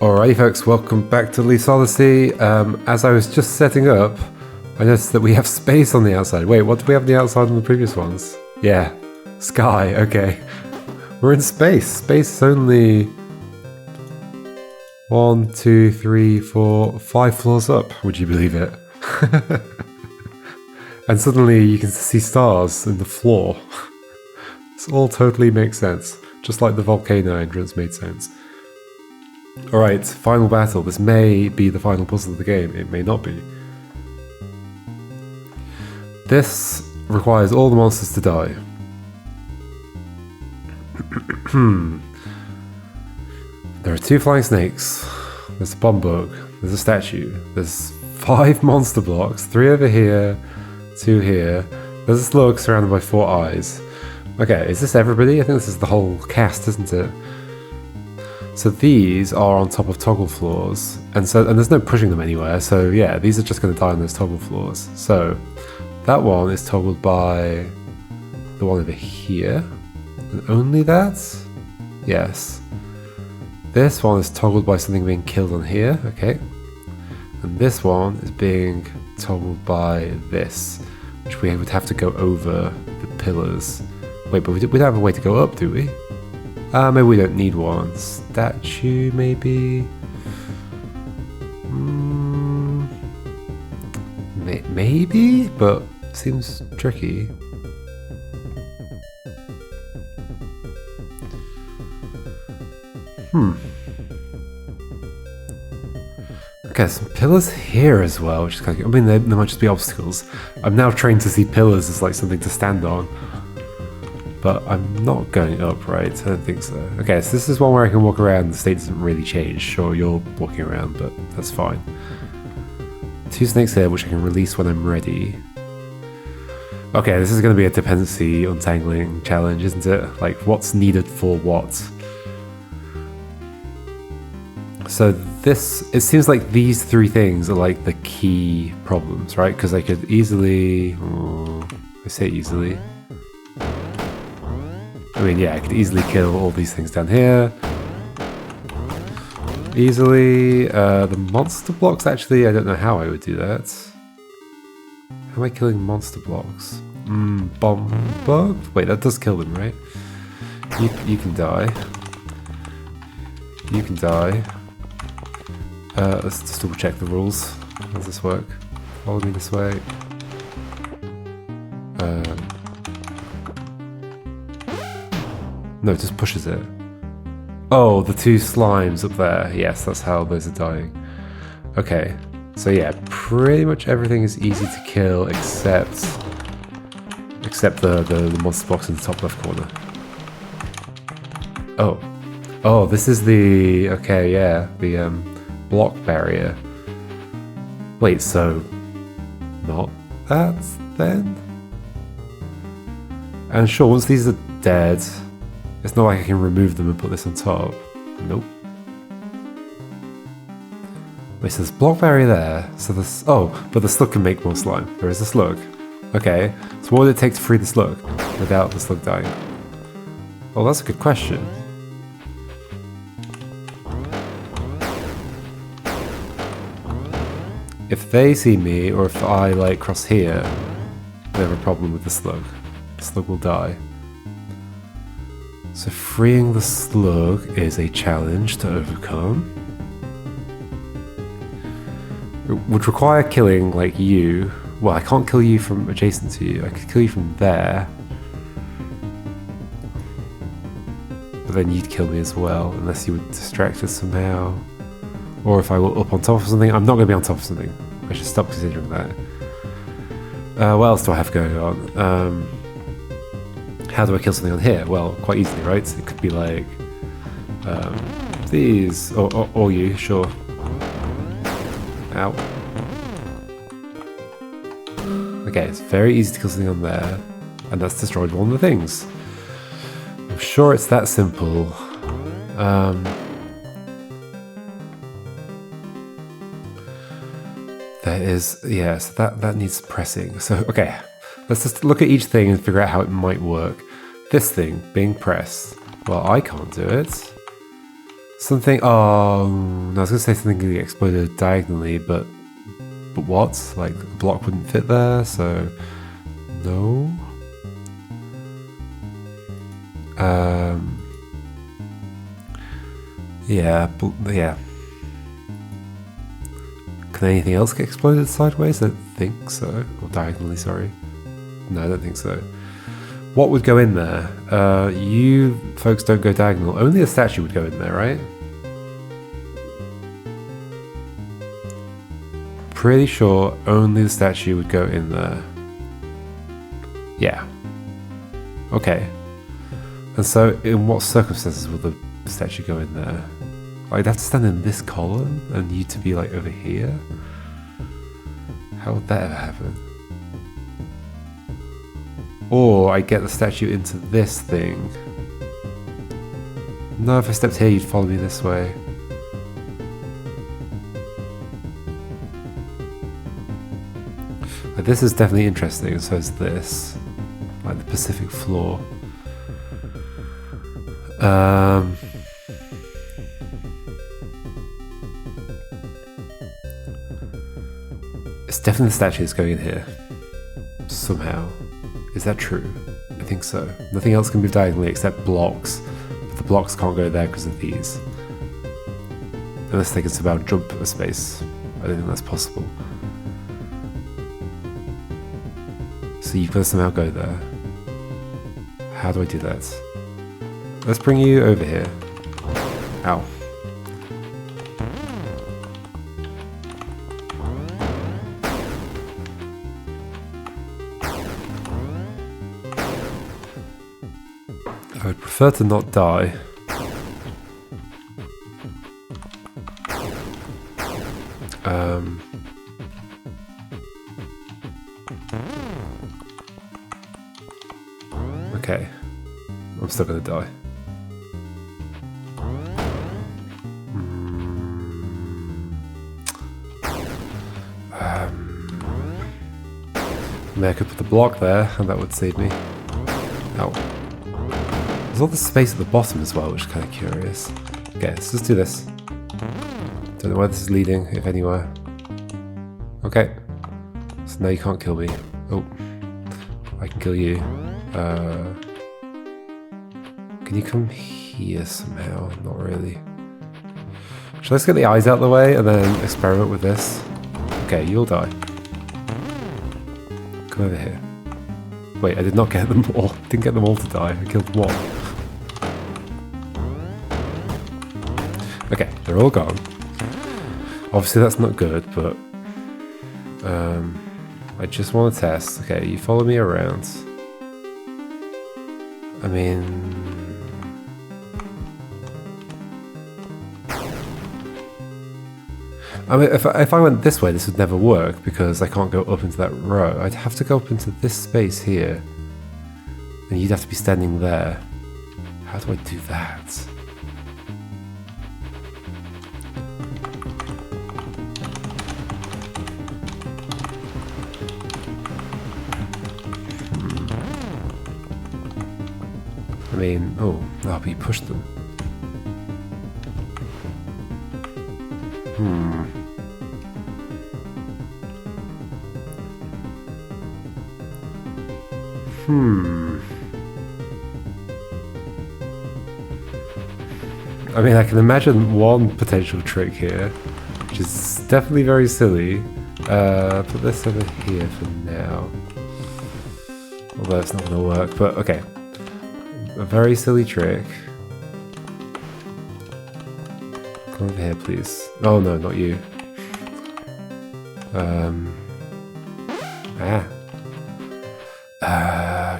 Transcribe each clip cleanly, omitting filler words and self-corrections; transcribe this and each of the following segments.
Alrighty folks, welcome back to Odyssey. As I was just setting up, I noticed that we have space on the outside. Wait, what did we have on the outside on the previous ones? Yeah, sky, okay. We're in space. Space is only 1, 2, 3, 4, 5 floors up, would you believe it? And suddenly you can see stars in the floor. This all totally makes sense, just like the volcano entrance made sense. Alright, final battle. This may be the final puzzle of the game, it may not be. This requires all the monsters to die. There are 2 flying snakes, there's a bomb bug, there's a statue, there's 5 monster blocks, 3 over here, 2 here, there's a slug surrounded by 4 eyes. Okay, is this everybody? I think this is the whole cast, isn't it? So these are on top of toggle floors, and there's no pushing them anywhere, so yeah, these are just going to die on those toggle floors. So that one is toggled by the one over here, and only that? Yes. This one is toggled by something being killed on here, okay. And this one is being toggled by this, which we would have to go over the pillars. Wait, but we don't have a way to go up, do we? Maybe we don't need one. Statue, maybe? Maybe? But seems tricky. Okay, some pillars here as well, which is kind of, I mean, they might just be obstacles. I'm now trained to see pillars as like something to stand on. But I'm not going up, right? I don't think so. Okay, so this is one where I can walk around, the state doesn't really change. Sure, you're walking around, but that's fine. 2 snakes here, which I can release when I'm ready. Okay, this is going to be a dependency untangling challenge, isn't it? Like, what's needed for what? So this, it seems like these 3 things are like the key problems, right? Because I could easily, I say easily. I mean, yeah, I could easily kill all these things down here. Easily. The monster blocks, actually, I don't know how I would do that. How am I killing monster blocks? Bomb bug? Wait, that does kill them, right? You can die. You can die. Let's just double check the rules. How does this work? Follow me this way. No, it just pushes it. Oh, the 2 slimes up there. Yes, that's how those are dying. Okay, so yeah, pretty much everything is easy to kill except the monster box in the top left corner. Oh, this is the, okay, yeah, the block barrier. Wait, so not that then? And sure, once these are dead, it's not like I can remove them and put this on top. Nope. Wait, so there's block barrier there. So this, oh, but the slug can make more slime. There is a slug. Okay, so what would it take to free the slug without the slug dying? Well, that's a good question. If they see me, or if I like cross here, they have a problem with the slug. The slug will die. So freeing the slug is a challenge to overcome. It would require killing, like, you. Well, I can't kill you from adjacent to you. I could kill you from there. But then you'd kill me as well, unless you would distract us somehow. Or if I were up on top of something. I'm not going to be on top of something. I should stop considering that. What else do I have going on? How do I kill something on here? Well, quite easily, right? So it could be like these, or you, sure. Ow. Okay, it's very easy to kill something on there, and that's destroyed one of the things. I'm sure it's that simple. There is, yeah, so that needs pressing. So, okay, let's just look at each thing and figure out how it might work. This thing being pressed, well, I can't do it. Something. Oh, no, I was gonna say something that exploded diagonally, but what? Like a block wouldn't fit there, so no. Yeah, yeah. Can anything else get exploded sideways? I don't think so. Or diagonally, sorry. No, I don't think so. What would go in there? You folks don't go diagonal. Only a statue would go in there, right? Pretty sure only the statue would go in there. Yeah. Okay. And so, in what circumstances will the statue go in there? I'd have to stand in this column and you to be like over here? How would that ever happen? Or I get the statue into this thing. No, if I stepped here, you'd follow me this way. Like, this is definitely interesting, and so is this. Like the Pacific floor. It's definitely the statue that's going in here. Somehow. Is that true? I think so. Nothing else can move diagonally except blocks. But the blocks can't go there because of these. Unless they can somehow jump a space. I don't think that's possible. So you've got to somehow go there. How do I do that? Let's bring you over here. Ow. I would prefer to not die. Okay. I'm still gonna die. Maybe I could put the block there, and that would save me. Ow. There's all this space at the bottom as well, which is kind of curious. Okay, let's just do this. Don't know where this is leading, if anywhere. Okay. So now you can't kill me. Oh. I can kill you. Can you come here somehow? Not really. Let's get the eyes out of the way and then experiment with this. Okay, you'll die. Come over here. Wait, I did not get them all. Didn't get them all to die. I killed one. Okay, they're all gone. Obviously that's not good, but I just want to test. Okay, you follow me around. I mean, if I went this way, this would never work because I can't go up into that row. I'd have to go up into this space here, and you'd have to be standing there. How do I do that? I mean, oh, but you pushed them. I mean, I can imagine one potential trick here, which is definitely very silly. Put this over here for now. Although it's not going to work, but okay. A very silly trick. Come over here, please. Oh no, not you.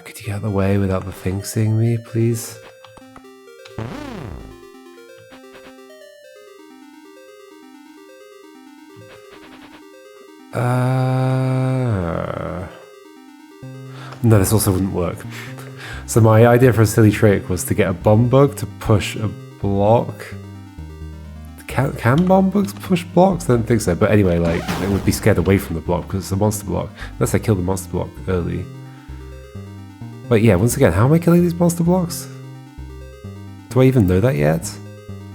Could you get out of the way without the thing seeing me, please? No, this also wouldn't work. So my idea for a silly trick was to get a bomb bug to push a block. Can bomb bugs push blocks? I don't think so. But anyway, like, it would be scared away from the block because it's a monster block. Unless I kill the monster block early. But yeah, once again, how am I killing these monster blocks? Do I even know that yet?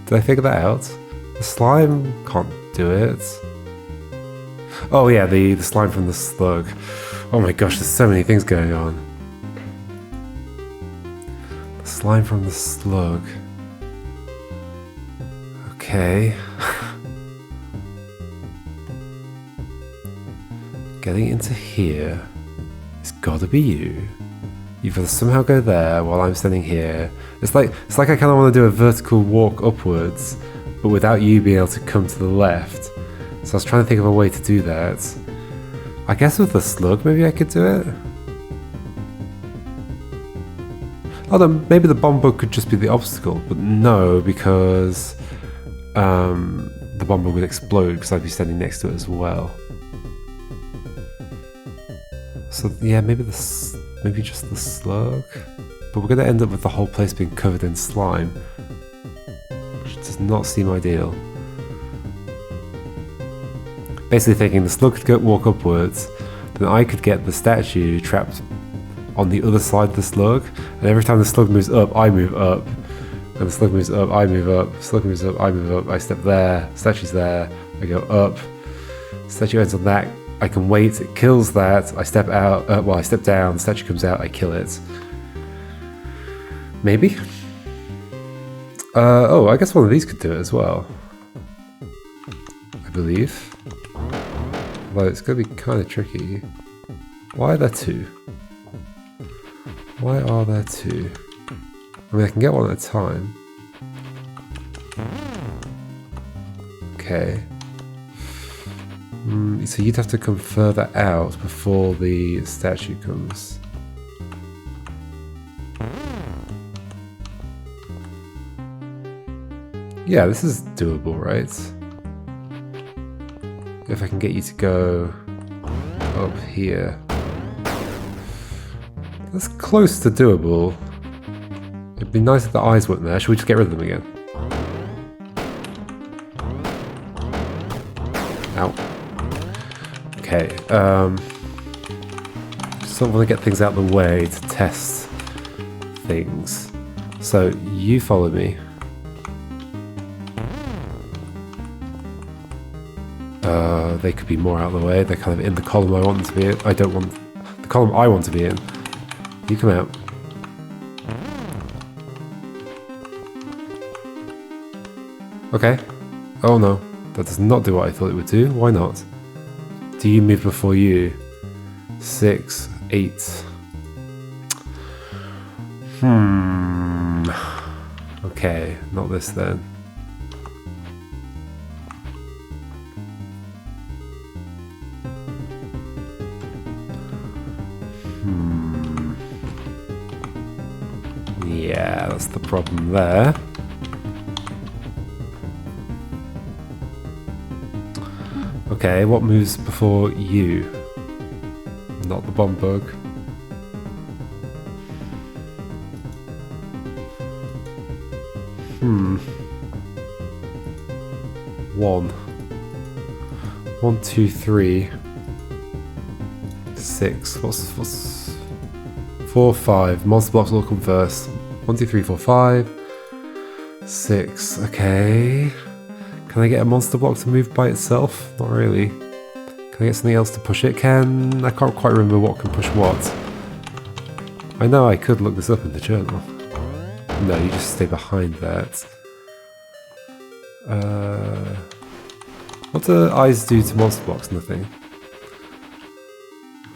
Did I figure that out? The slime can't do it. Oh yeah, the slime from the slug. Oh my gosh, there's so many things going on. The slime from the slug. Okay. Getting into here. It's gotta be you. You've got to somehow go there while I'm standing here. It's like I kind of want to do a vertical walk upwards, but without you being able to come to the left. So I was trying to think of a way to do that. I guess with the slug, maybe I could do it. Although maybe the bomb bug could just be the obstacle, but no, because the bomb bug would explode because I'd be standing next to it as well. So yeah, maybe just the slug, but we're going to end up with the whole place being covered in slime, which does not seem ideal. Basically thinking the slug could walk upwards, then I could get the statue trapped on the other side of the slug, and every time the slug moves up, I move up, and the slug moves up, I move up, slug moves up, I move up, I step there, statue's there, I go up, statue ends on that, I can wait, it kills that, I step out, I step down, the statue comes out, I kill it. Maybe? Oh, I guess one of these could do it as well. I believe. Although it's going to be kind of tricky. Why are there two? Why are there two? I mean, I can get one at a time. Okay. So you'd have to come further out before the statue comes. Yeah, this is doable, right? If I can get you to go up here. That's close to doable. It'd be nice if the eyes weren't there. Should we just get rid of them again? Ow. Okay, sort of want to get things out of the way to test things. So you follow me. They could be more out of the way. They're kind of in the column I want them to be in. I don't want the column I want to be in. You come out. Okay. Oh no, that does not do what I thought it would do. Why not? Do you move before you? 6, 8. Okay, not this then. Yeah, that's the problem there. Okay, what moves before you? Not the bomb bug. One. 1, 2, 3. 6. What's 4, 5. Monster blocks will come first. 1, 2, 3, 4, 5. 6. Okay. Can I get a monster block to move by itself? Not really. Can I get something else to push it? I can't quite remember what can push what. I know I could look this up in the journal. No, you just stay behind that. What do eyes do to monster blocks? Nothing.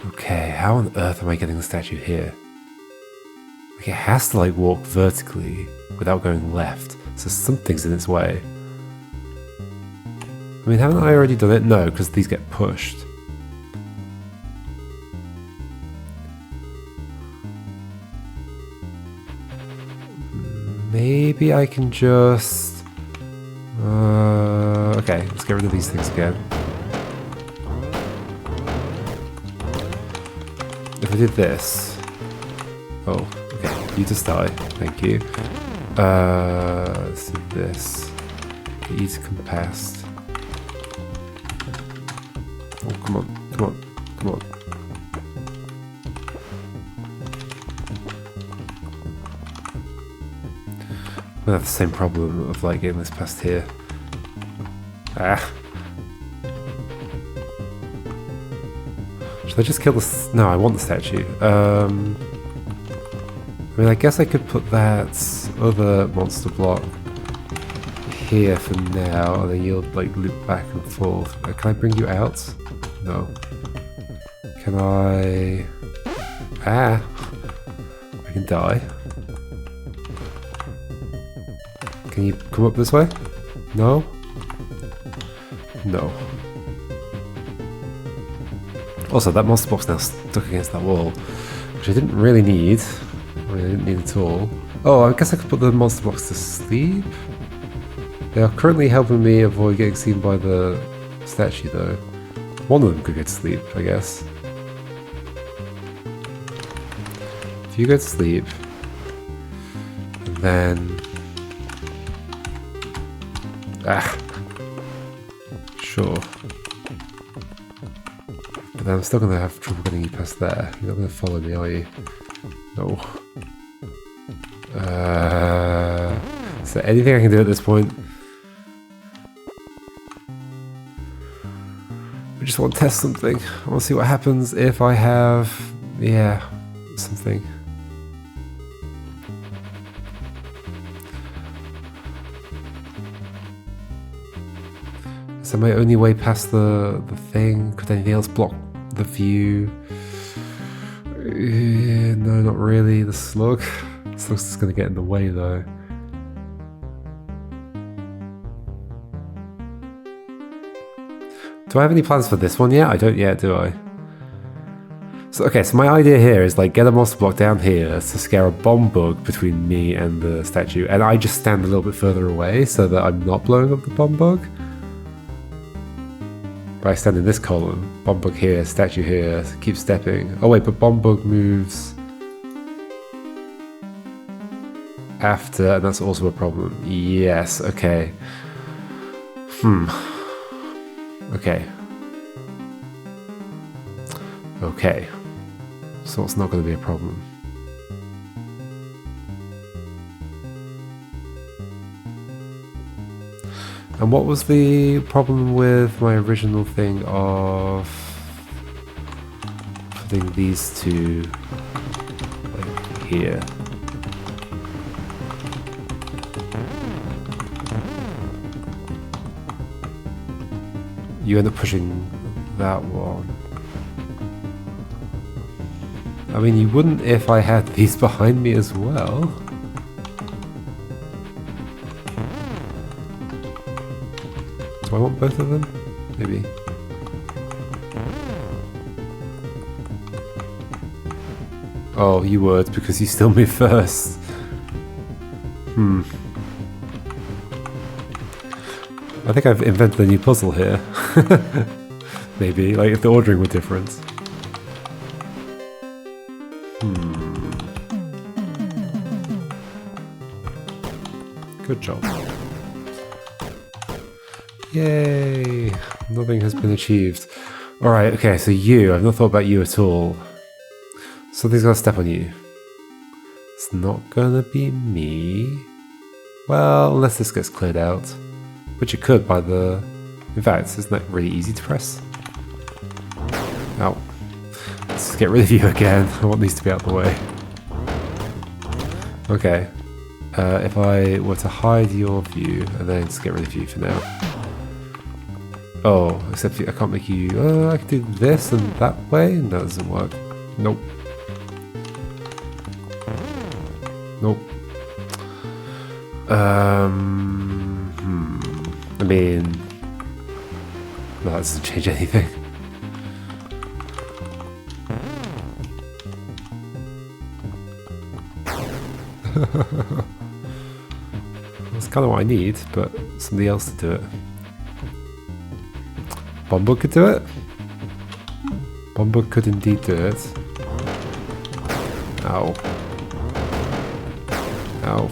Okay, how on earth am I getting the statue here? Like, it has to like walk vertically without going left, so something's in its way. I mean, haven't I already done it? No, because these get pushed. Maybe I can just... okay, let's get rid of these things again. If I did this... Oh, okay, you just die. Thank you. Let's do this. Get you to come past. Oh, come on, come on, come on. I'm gonna have the same problem of like getting this past here. Ah. Should I just kill the... No, I want the statue. I mean, I guess I could put that other monster block here for now, and then you'll like loop back and forth. Can I bring you out? No. Can I... Ah! I can die. Can you come up this way? No? No. Also, that monster box now stuck against that wall, which I didn't really need. I didn't need at all. Oh, I guess I could put the monster blocks to sleep? They are currently helping me avoid getting seen by the statue, though. One of them could go to sleep, I guess. If you go to sleep, and then... Ah! Sure. But then I'm still gonna have trouble getting you past there. You're not gonna follow me, are you? No. Is there anything I can do at this point? I just want to test something. I want to see what happens if I have... yeah, something. Is that my only way past the thing? Could anything else block the view? No, not really. The slug. The slug's just going to get in the way, though. Do I have any plans for this one yet? I don't yet, do I? So, okay, so my idea here is like get a monster block down here to scare a bomb bug between me and the statue, and I just stand a little bit further away so that I'm not blowing up the bomb bug. But I stand in this column, bomb bug here, statue here, keep stepping. Oh wait, but bomb bug moves after, and that's also a problem. Yes, okay. Okay. Okay. So it's not going to be a problem. And what was the problem with my original thing of putting these two like here? You end up pushing that one. I mean, you wouldn't if I had these behind me as well. Do I want both of them? Maybe. Oh, you would, because you still move first. I think I've invented a new puzzle here. Maybe, like if the ordering were different. Good job. Yay! Nothing has been achieved. Alright, okay, so you, I've not thought about you at all. Something's gonna step on you. It's not gonna be me. Well, unless this gets cleared out. Which it could by the... In fact, isn't that really easy to press? Ow. Let's just get rid of you again. I want these to be out of the way. Okay. If I were to hide your view, and then just get rid of you for now. Oh, except I can't make you... I can do this and that way? No, that doesn't work. Nope. Nope. I mean... No, that doesn't change anything. That's kind of what I need, but somebody else to do it. Bombug could do it? Bombug could indeed do it. Ow. Ow.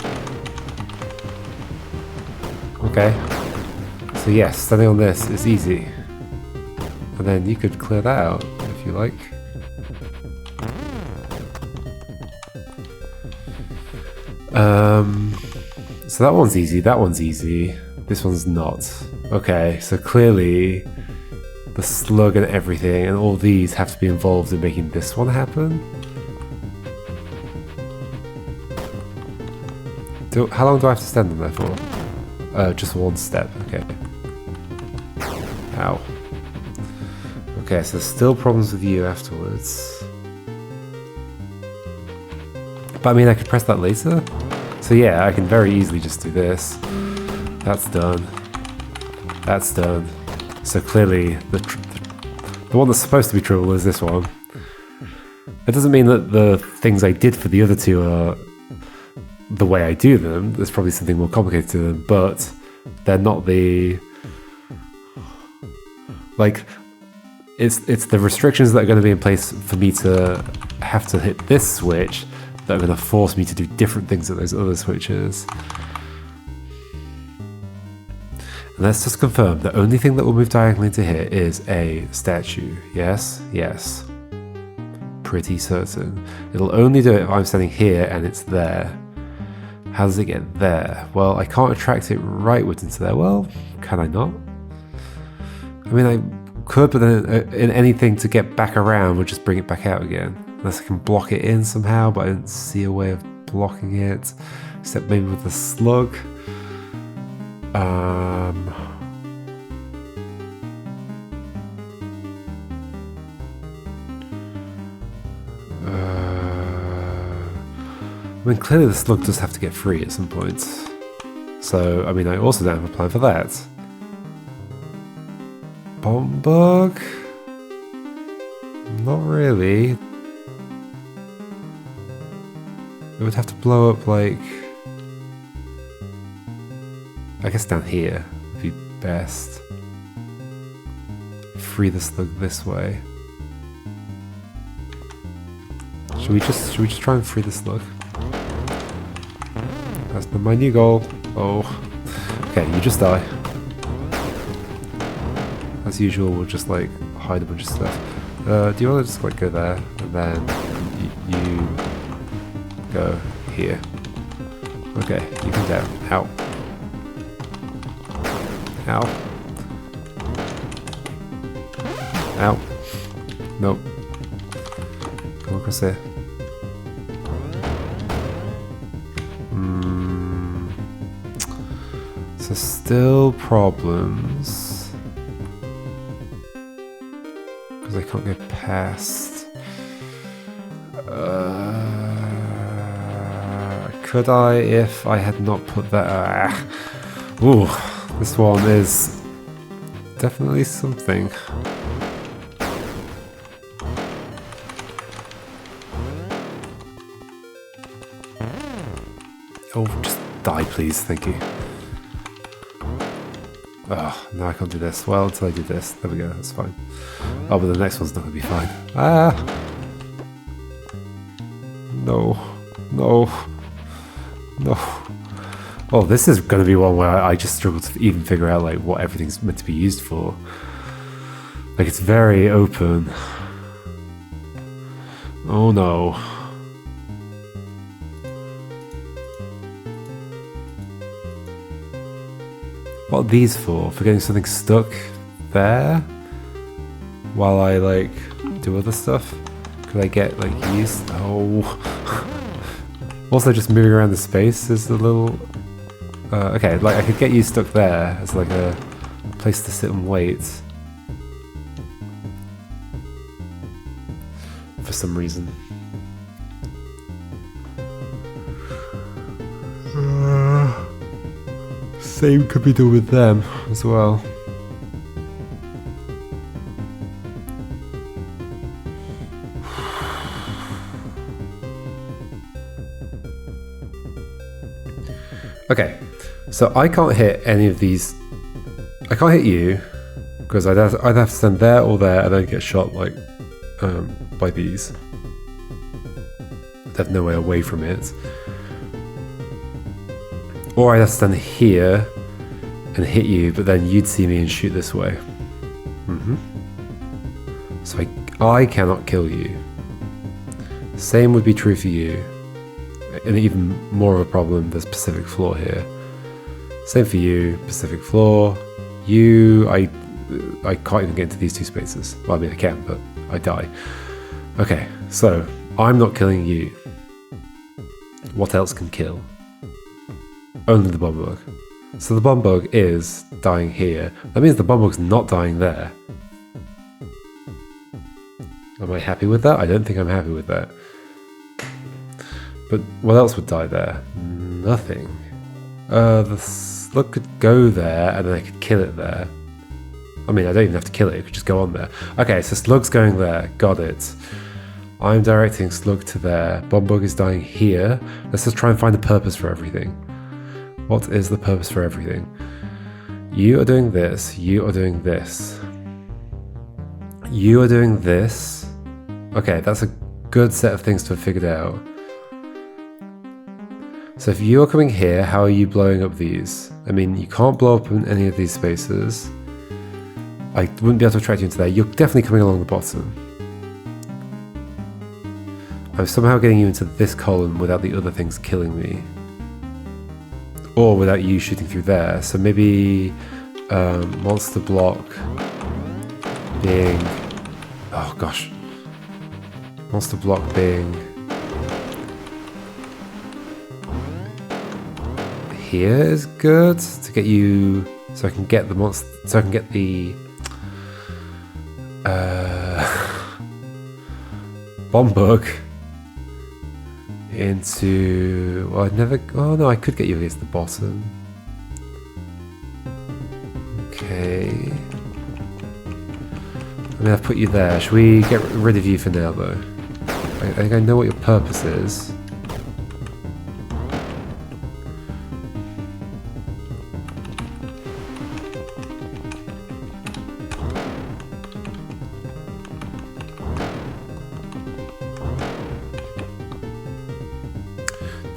Okay. So yes, standing on this is easy. And then you could clear that out, if you like. So that one's easy, that one's easy. This one's not. Okay, so clearly the slug and everything and all these have to be involved in making this one happen. How long do I have to stand on there for? Just one step, okay. Ow. Okay, so there's still problems with you afterwards. But I mean, I could press that later. So yeah, I can very easily just do this. That's done. That's done. So clearly, the one that's supposed to be trouble is this one. It doesn't mean that the things I did for the other two are the way I do them. There's probably something more complicated to them, but they're not the... Like, it's the restrictions that are going to be in place for me to have to hit this switch that are going to force me to do different things at those other switches. And let's just confirm, the only thing that will move diagonally to here is a statue. Yes? Yes. Pretty certain. It'll only do it if I'm standing here and it's there. How does it get there? Well, I can't attract it rightwards into there. Well, can I not? I mean, I could, but then in anything to get back around would just bring it back out again. Unless I can block it in somehow, but I don't see a way of blocking it. Except maybe with the slug. I mean, clearly the slug does have to get free at some point. So, I mean, I also don't have a plan for that. Bomb bug? Not really. It would have to blow up, like... I guess down here would be best. Free the slug this way. Should we just try and free the slug? That's my new goal. Oh. Okay, you just die. As usual, we'll just like hide a bunch of stuff. Do you want to just like go there and then you go here? Okay, you come down. Ow. Ow. Ow. Nope. Come across here. So still problems. Because I can't get past. Could I if I had not put that... Ooh, this one is definitely something. Oh, just die please, thank you. Oh, no, I can't do this. Well, until I do this. There we go, that's fine. Oh, but the next one's not going to be fine. Ah! No. No. No. Oh, this is going to be one where I just struggle to even figure out, like, what everything's meant to be used for. Like, it's very open. Oh, no. What are these for? For getting something stuck there? While I, like, do other stuff? Could I get, like, used? Oh. Also, just moving around the space is a little... okay, like, I could get you stuck there as, like, a place to sit and wait. For some reason. Same could be done with them as well. Okay, so I can't hit any of these. I can't hit you because I'd have to stand there or there and then get shot like by these. I'd have no way away from it. Or I'd have to stand here and hit you, but then you'd see me and shoot this way. So I cannot kill you. Same would be true for you. And even more of a problem, there's Pacific floor here. Same for you, Pacific floor. You, I can't even get into these two spaces. Well, I mean I can, but I die. Okay, so I'm not killing you. What else can kill? Only the bomb bug. So the bomb bug is dying here. That means the bomb bug's not dying there. Am I happy with that? I don't think I'm happy with that. But what else would die there? Nothing. The slug could go there and then I could kill it there. I mean, I don't even have to kill it, it could just go on there. Okay, so slug's going there. Got it. I'm directing slug to there. Bomb bug is dying here. Let's just try and find the purpose for everything. What is the purpose for everything? You are doing this. You are doing this. You are doing this. Okay, that's a good set of things to have figured out. So if you're coming here, how are you blowing up these? I mean, you can't blow up in any of these spaces. I wouldn't be able to attract you into there. You're definitely coming along the bottom. I'm somehow getting you into this column without the other things killing me. Or without you shooting through there. So maybe monster block being... Oh gosh. Monster block being... Here is good to get you... So I can get the monster... So I can get the... bomb bug into... Well, I'd never... Oh no, I could get you against the bottom. Okay. I mean, I've put you there. Should we get rid of you for now, though? I think I know what your purpose is.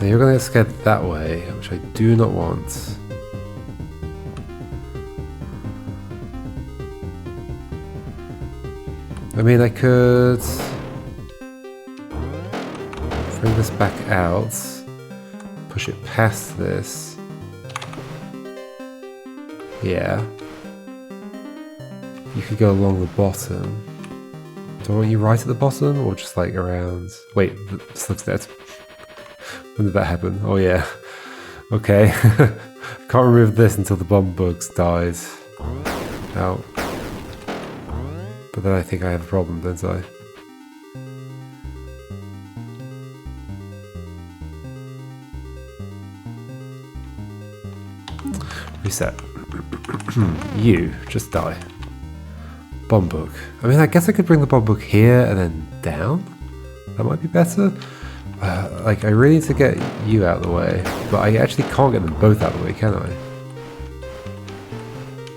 Now you're going to get scared that way, which I do not want. I mean, I could bring this back out, push it past this. Yeah. You could go along the bottom. Do I want you right at the bottom, or just like around? Wait, the slug's dead. When did that happen? Oh yeah. Okay. Can't remove this until the bomb bugs dies. Out. But then I think I have a problem, don't I? Reset. You, just die. Bomb bug. I mean, I guess I could bring the bomb bug here and then down? That might be better. Like, I really need to get you out of the way, but I actually can't get them both out of the way, can I?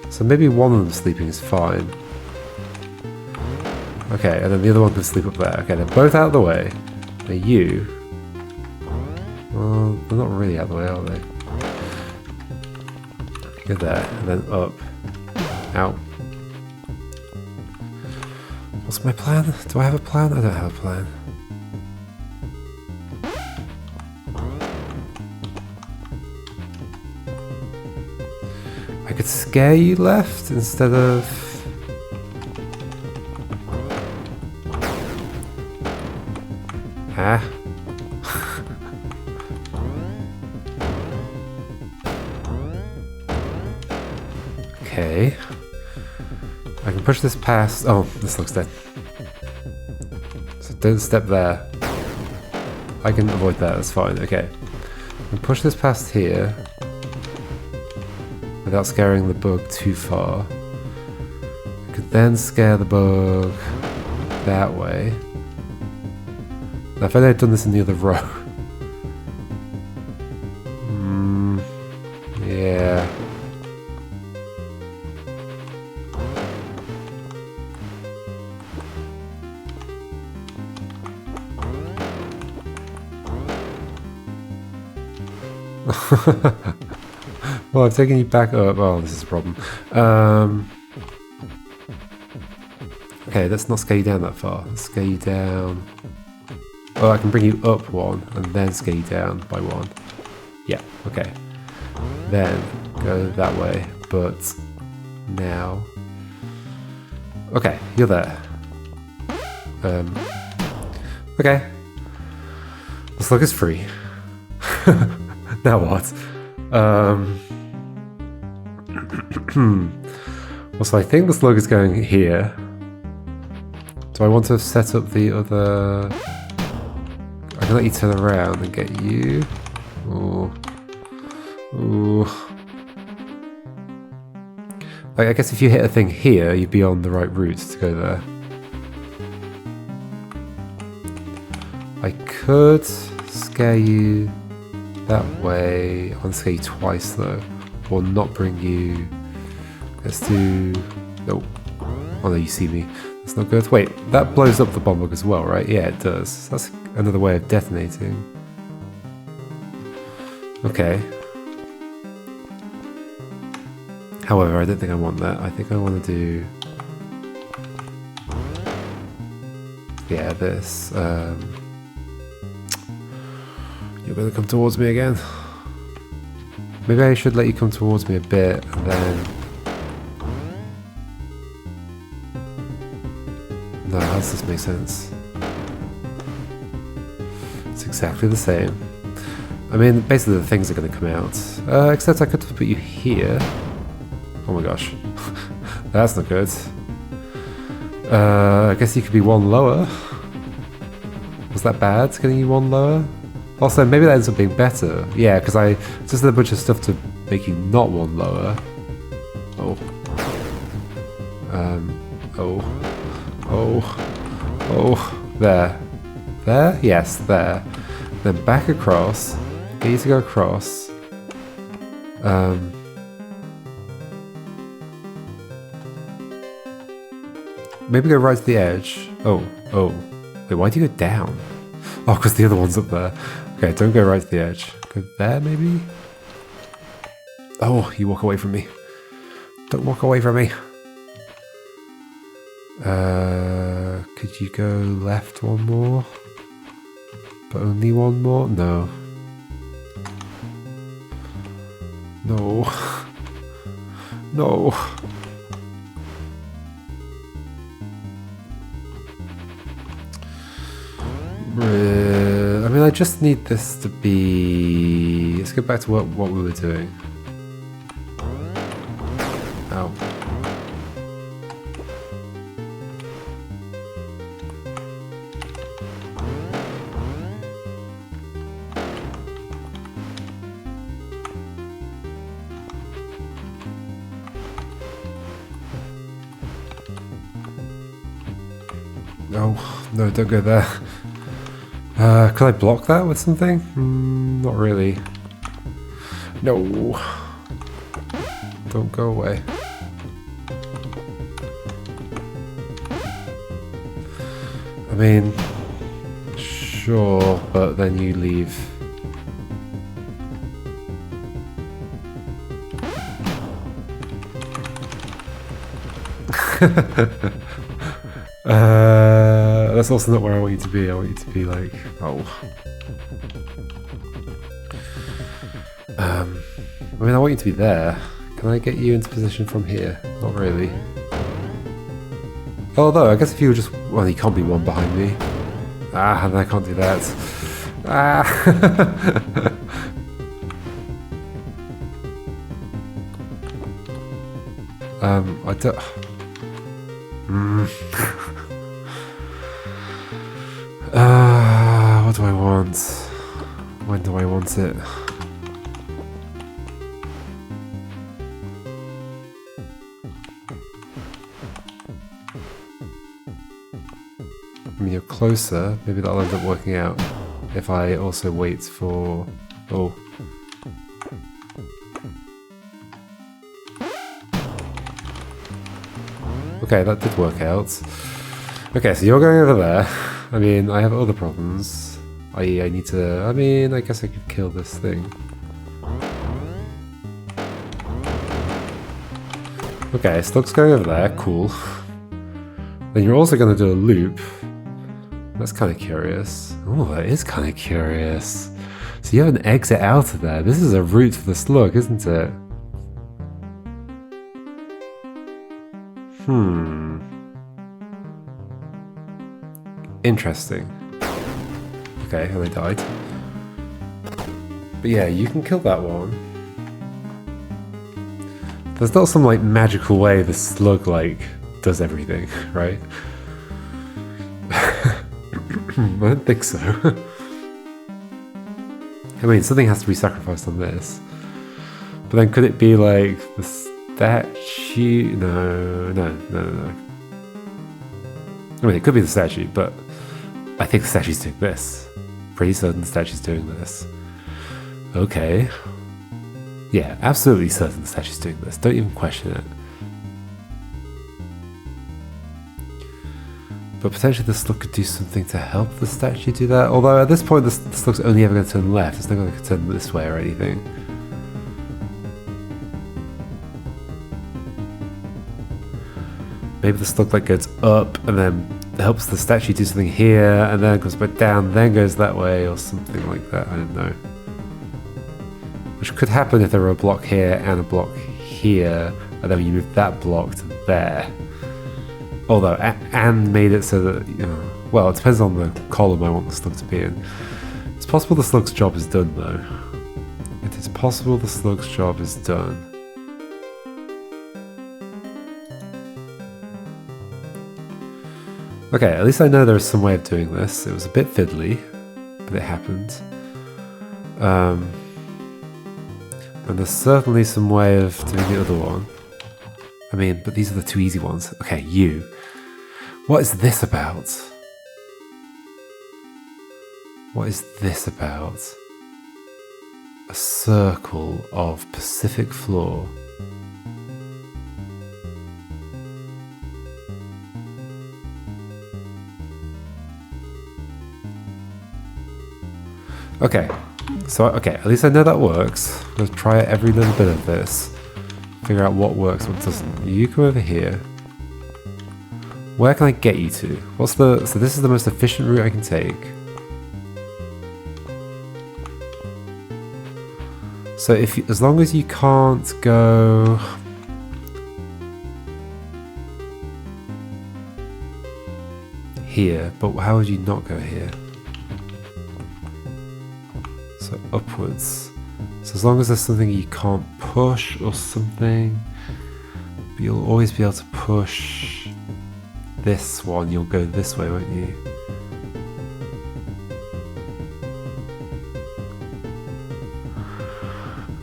So maybe one of them sleeping is fine. Okay, and then the other one can sleep up there. Okay, they're both out of the way. Now you... Well, they're not really out of the way, are they? Go there, and then up. Out. What's my plan? Do I have a plan? I don't have a plan. I could scare you left instead of... Ah. Okay. I can push this past... Oh, this looks dead. So don't step there. I can avoid that, that's fine, okay. I can push this past here without scaring the bug too far. I could then scare the bug that way. Now if I had done this in the other row... yeah... Well, I've taken you back up. Oh, this is a problem. Okay, let's not scale you down that far. Let's scale you down. Oh, I can bring you up one and then scale you down by one. Yeah, okay. Then go that way, but now... Okay, you're there. Okay. The slug is free. Now what? Well, so I think the slug is going here. Do I want to set up the other... I can let you turn around and get you. Ooh. Ooh. Like, I guess if you hit a thing here, you'd be on the right route to go there. I could scare you that way. I want to scare you twice though. Or not bring you... Let's do... Nope. Oh no, you see me. That's not good. Wait, that blows up the bomb bug as well, right? Yeah, it does. That's another way of detonating. Okay. However, I don't think I want that. I think I want to do... Yeah, this. You're going to come towards me again. Maybe I should let you come towards me a bit, and then... No, how does this make sense? It's exactly the same. I mean, basically the things are going to come out. Except I could put you here. Oh my gosh. That's not good. I guess you could be one lower. Was that bad, getting you one lower? Also, maybe that ends up being better. Yeah, because I just did a bunch of stuff to make you not one lower. Oh. Oh. Oh. Oh. There. There? Yes, there. Then back across. Get you to go across. Maybe go right to the edge. Oh. Oh. Wait, why do you go down? Oh, because the other one's up there. Okay, don't go right to the edge. Go there, maybe? Oh, you walk away from me. Don't walk away from me. Could you go left one more? But only one more? No. No. No. I mean, I just need this to be... Let's go back to what we were doing. Ow. No, don't go there. Could I block that with something? Not really. No. Don't go away. I mean, sure, but then you leave. That's also not where I want you to be. I want you to be like, oh. I mean, I want you to be there. Can I get you into position from here? Not really. Although, I guess if you were just... Well, you can't be one behind me. Ah, and I can't do that. Ah! I don't... what do I want? When do I want it? I mean, you're closer. Maybe that'll end up working out if I also wait for... Oh. Okay, that did work out. Okay, so you're going over there. I mean, I have other problems. I need to... I mean, I guess I could kill this thing. Okay, Slug's going over there. Cool. Then you're also going to do a loop. That's kind of curious. Oh, that is kind of curious. So you have an exit out of there. This is a route for the Slug, isn't it? Interesting. Okay, and they died. But yeah, you can kill that one. There's not some like magical way the slug like does everything, right? I don't think so. I mean, something has to be sacrificed on this. But then could it be like the statue? No. I mean, it could be the statue, but I think the statue's doing this. Pretty certain the statue's doing this. Okay. Yeah, absolutely certain the statue's doing this. Don't even question it. But potentially the slug could do something to help the statue do that. Although at this point the slug's only ever going to turn left. It's not going to turn this way or anything. Maybe the slug like goes up and then helps the statue do something here, and then goes back down, then goes that way, or something like that. I don't know. Which could happen if there were a block here and a block here, and then you move that block to there. Although, and made it so that, you know, well, it depends on the column I want the slug to be in. It's possible the slug's job is done, though. It is possible the slug's job is done. Okay, at least I know there is some way of doing this. It was a bit fiddly, but it happened. And there's certainly some way of doing the other one. I mean, but these are the two easy ones. Okay, you. What is this about? What is this about? A circle of Pacific floor. Okay, so at least I know that works. Let's try every little bit of this. Figure out what works, what doesn't. You come over here. Where can I get you to? So this is the most efficient route I can take. So as long as you can't go here, but how would you not go here? So upwards. So as long as there's something you can't push or something, but you'll always be able to push this one, you'll go this way, won't you?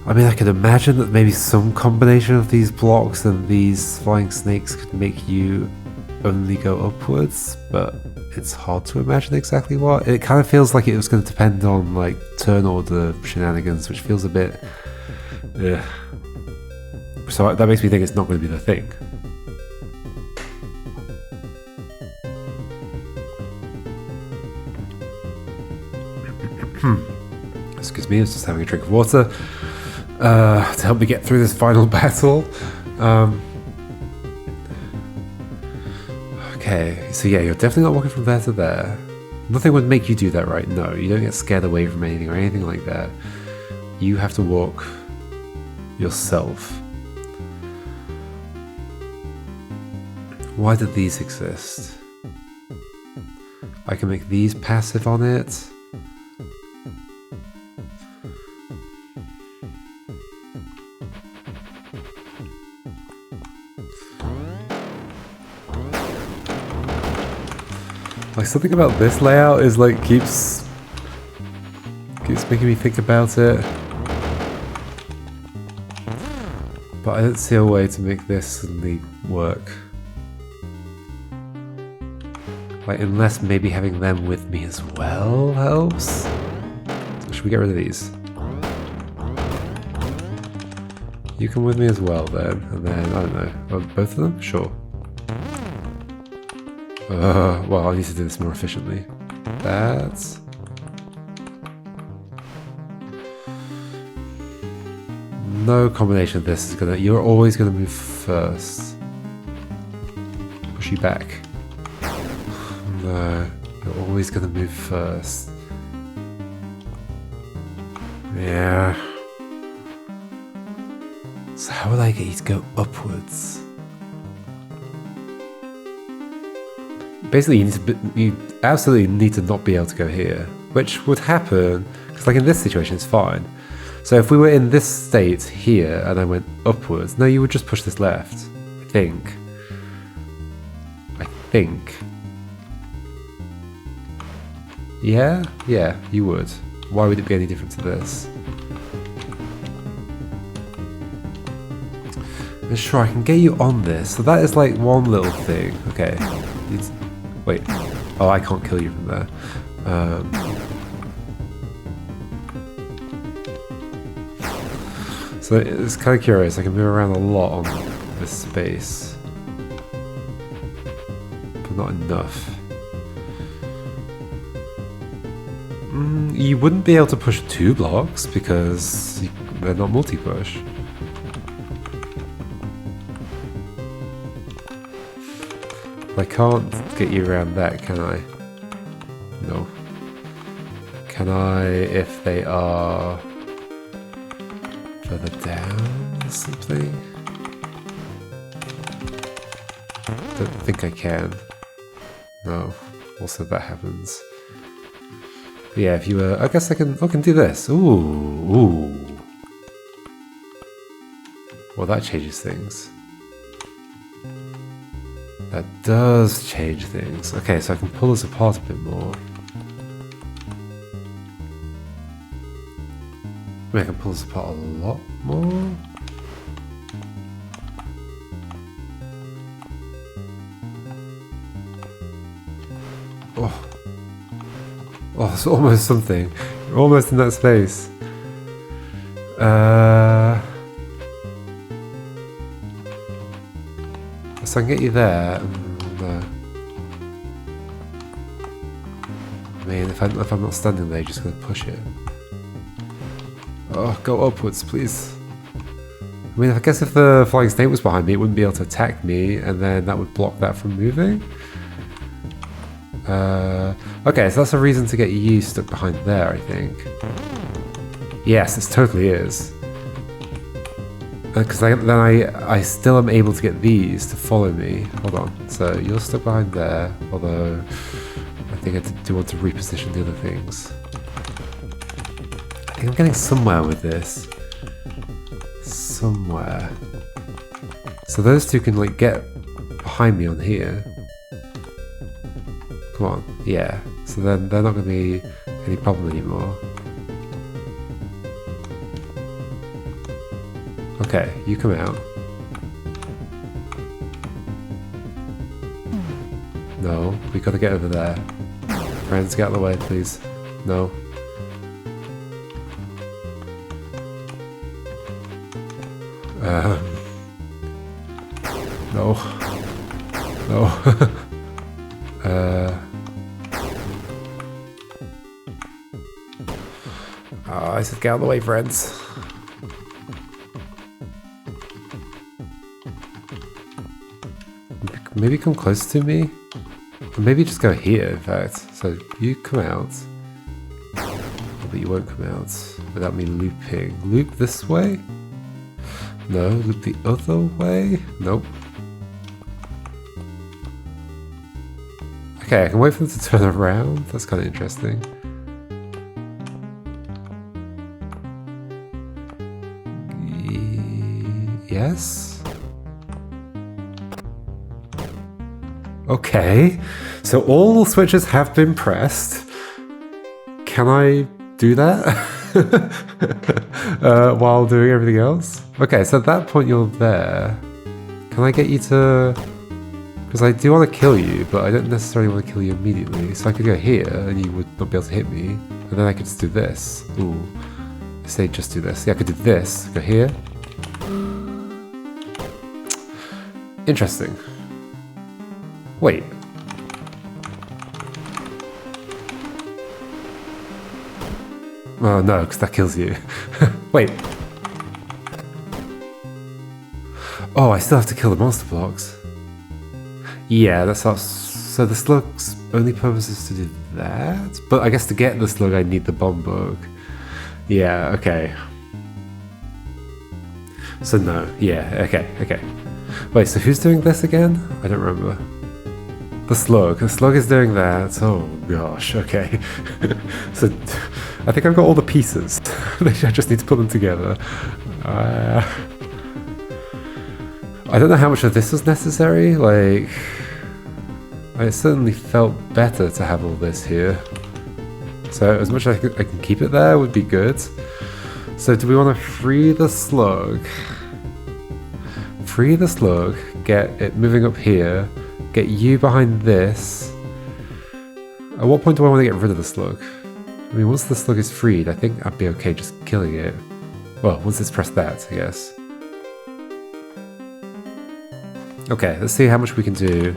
I mean, I could imagine that maybe some combination of these blocks and these flying snakes could make you only go upwards, but it's hard to imagine exactly what. It kind of feels like it was going to depend on like turn order shenanigans, which feels a bit so that makes me think it's not going to be the thing. Excuse me, I was just having a drink of water to help me get through this final battle. Okay, so yeah, you're definitely not walking from there to there. Nothing would make you do that, right? No, you don't get scared away from anything or anything like that. You have to walk yourself. Why did these exist? I can make these passive on it. Like something about this layout is like keeps making me think about it. But I don't see a way to make this suddenly work. Like unless maybe having them with me as well helps? Should we get rid of these? You come with me as well then, and then, I don't know, both of them? Sure. Well, I need to do this more efficiently. That's... No combination of this is gonna... You're always gonna move first. Push you back. No, you're always gonna move first. Yeah. So how would I get you to go upwards? Basically, you absolutely need to not be able to go here, which would happen, because like in this situation it's fine. So if we were in this state here and I went upwards, no, you would just push this left, I think. Yeah, you would. Why would it be any different to this? I'm sure I can get you on this. So that is like one little thing. Okay. Wait. Oh, I can't kill you from there. So it's kind of curious. I can move around a lot on this space. But not enough. You wouldn't be able to push 2 blocks because they're not multi-push. I can't get you around that, can I? No. Can I if they are further down or something? Don't think I can. No. Also that happens. But yeah, if you were, I guess I can do this. Ooh. Well, that changes things. That does change things. Okay, so I can pull this apart a bit more. I mean, I can pull this apart a lot more. Oh, it's almost something. You're almost in that space. So I can get you there. And, I mean, if I'm not standing there, you're just going to push it. Oh, go upwards, please. I mean, I guess if the flying snake was behind me, it wouldn't be able to attack me, and then that would block that from moving. Okay, so that's a reason to get you stuck behind there, I think. Yes, this totally is. Because then I still am able to get these to follow me. Hold on. So you're stuck behind there, although I think I do want to reposition the other things. I think I'm getting somewhere with this. Somewhere. So those two can like get behind me on here. Come on, yeah. So then they're not going to be any problem anymore. Okay, you come out. No, we got to get over there. Friends, get out of the way, please. No. No. No. I said get out of the way, friends. Maybe come close to me? Or maybe just go here, in fact. So you come out. But you won't come out without me looping. Loop this way? No. Loop the other way? Nope. Okay, I can wait for them to turn around. That's kind of interesting. Yes? Okay, so all switches have been pressed. Can I do that? While doing everything else? Okay, so at that point you're there. Can I get you to... Because I do want to kill you, but I don't necessarily want to kill you immediately. So I could go here and you would not be able to hit me. And then I could just do this. Ooh. I say just do this. Yeah, I could do this. Go here. Interesting. Wait. Oh no, because that kills you. Wait. Oh, I still have to kill the monster blocks. Yeah, that's how... So the slug's only purpose is to do that? But I guess to get the slug I need the bomb book. Yeah, okay. So no, yeah, okay. Wait, so who's doing this again? I don't remember. The slug. The slug is doing that. Oh gosh, okay. So I think I've got all the pieces. I just need to put them together. I don't know how much of this was necessary. Like, it certainly felt better to have all this here. So as much as I can keep it there would be good. So do we want to free the slug? Free the slug, get it moving up here, get you behind this. At what point do I want to get rid of the slug? I mean, once the slug is freed, I think I'd be okay just killing it. Well, once it's pressed that, I guess. Okay, let's see how much we can do.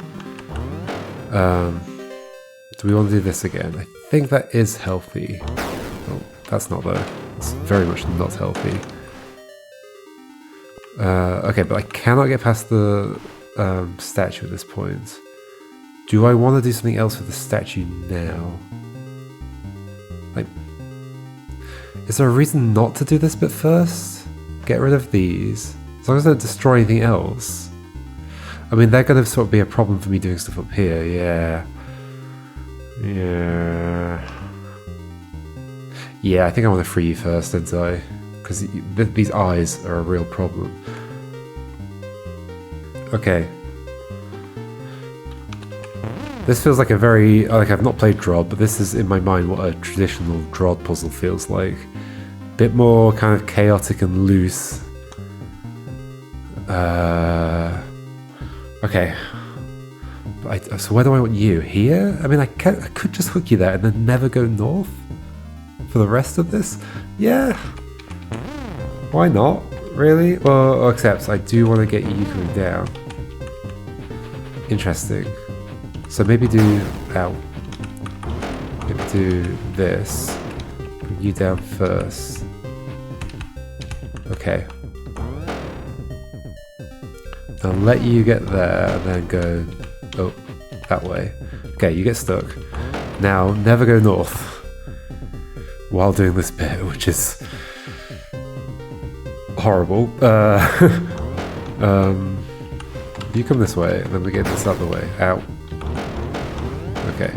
Do we want to do this again? I think that is healthy. Oh, that's not though. It's very much not healthy. Okay, but I cannot get past the statue at this point. Do I want to do something else with the statue now? Like, is there a reason not to do this bit first? Get rid of these. As long as they don't destroy anything else. I mean, they're going to sort of be a problem for me doing stuff up here, yeah. Yeah, I think I want to free you first, don't I? Because these eyes are a real problem. Okay. This feels like a very... like, I've not played Drod, but this is in my mind what a traditional Drod puzzle feels like. Bit more kind of chaotic and loose. Okay. So where do I want you? Here? I mean, I could just hook you there and then never go north? For the rest of this? Yeah. Why not? Really? Well, except I do want to get you coming down. Interesting. So maybe do... ow. Maybe do this. Bring you down first. Okay. I'll let you get there and then go... oh, that way. Okay, you get stuck. Now, never go north. While doing this bit, which is... horrible. You come this way, and then we get this out of the way. Ow. Okay.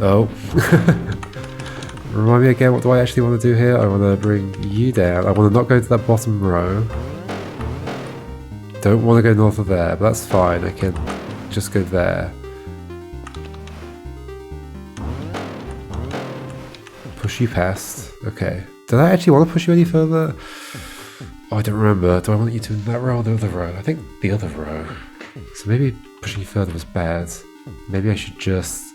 Oh. Remind me again, what do I actually want to do here? I want to bring you down. I want to not go to that bottom row. Don't want to go north of there, but that's fine. I can just go there. Push you past. Okay. Did I actually want to push you any further? Oh, I don't remember. Do I want you to in that row or the other row? I think the other row. So maybe pushing you further was bad. Maybe I should just...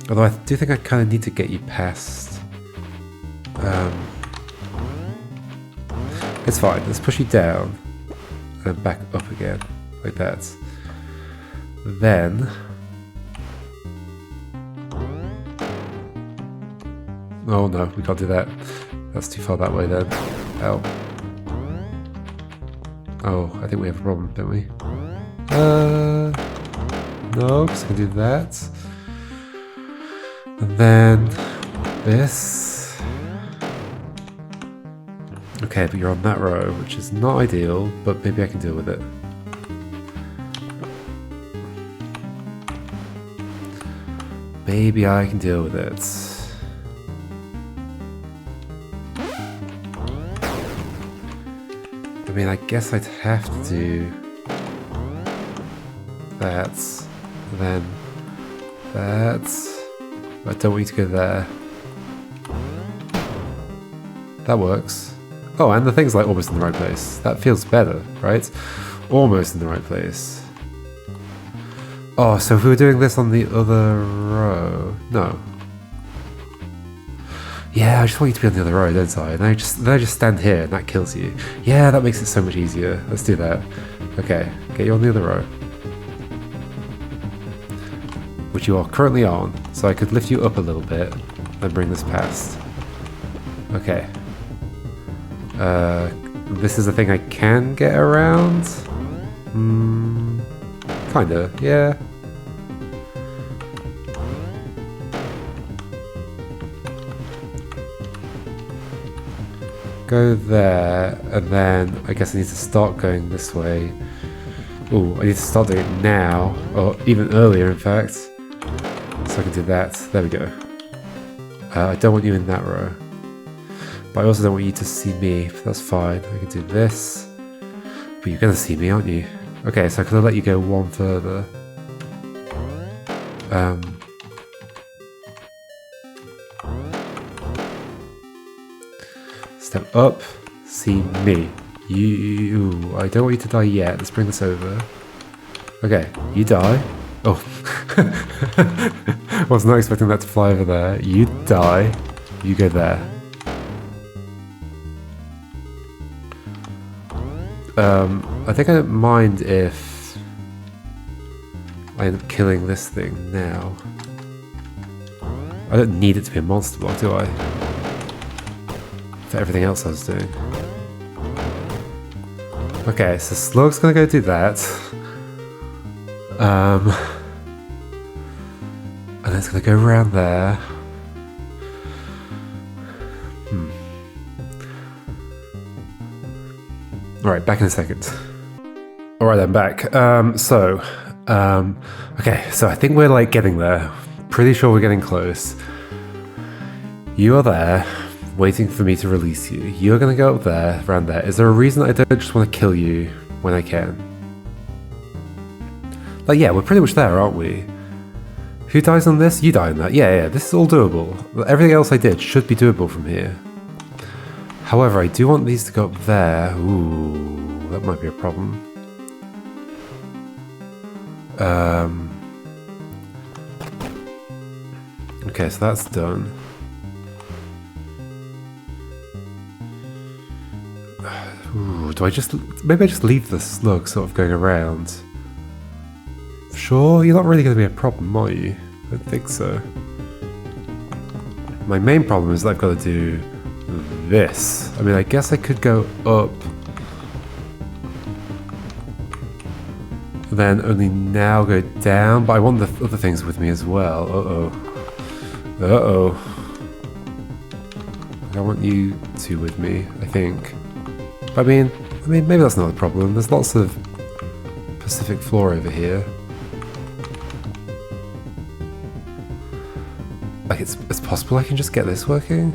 although I do think I kind of need to get you past... it's fine. Let's push you down. And then back up again. Like that. Then... oh no, we can't do that. That's too far that way then. Ow. Oh, I think we have a problem, don't we? No, because I can do that. And then this. Okay, but you're on that row, which is not ideal, but maybe I can deal with it. Maybe I can deal with it. I mean, I guess I'd have to do that, then that. I don't want you to go there. That works. Oh, and the thing's like almost in the right place. That feels better, right? Almost in the right place. Oh, so if we were doing this on the other row... no. Yeah, I just want you to be on the other row, don't I? And I just stand here and that kills you. Yeah, that makes it so much easier. Let's do that. Okay, get you on the other row. Which you are currently on, so I could lift you up a little bit and bring this past. Okay. This is a thing I can get around? Kinda, yeah. go there, and then I guess I need to start going this way. Oh, I need to start doing it now, or even earlier in fact. So I can do that. There we go. I don't want you in that row. But I also don't want you to see me, but that's fine. I can do this. But you're gonna see me, aren't you? Okay, so I could have let you go one further. Step up, see me. You. I don't want you to die yet. Let's bring this over. Okay, you die. Oh. Was not expecting that to fly over there. You die. You go there. I think I don't mind if I end up killing this thing now. I don't need it to be a monster block, do I? For everything else I was doing. Okay, so Slug's gonna go do that. And it's gonna go around there. Alright, back in a second. Alright, I'm back. Okay, so I think we're like getting there. Pretty sure we're getting close. You are there, waiting for me to release you. You're gonna go up there, around there. Is there a reason I don't just want to kill you when I can? Like, yeah, we're pretty much there, aren't we? Who dies on this? You die on that. Yeah, this is all doable. Everything else I did should be doable from here. However, I do want these to go up there. Ooh, that might be a problem. Okay, so that's done. Ooh, do I just... Maybe I just leave the slug sort of going around. Sure, you're not really going to be a problem, are you? I don't think so. My main problem is that I've got to do this. I mean, I guess I could go up. Then only now go down, but I want the other things with me as well. Uh-oh. I want you two with me, I think. I mean, maybe that's not a problem. There's lots of Pacific floor over here. Like, it's possible I can just get this working?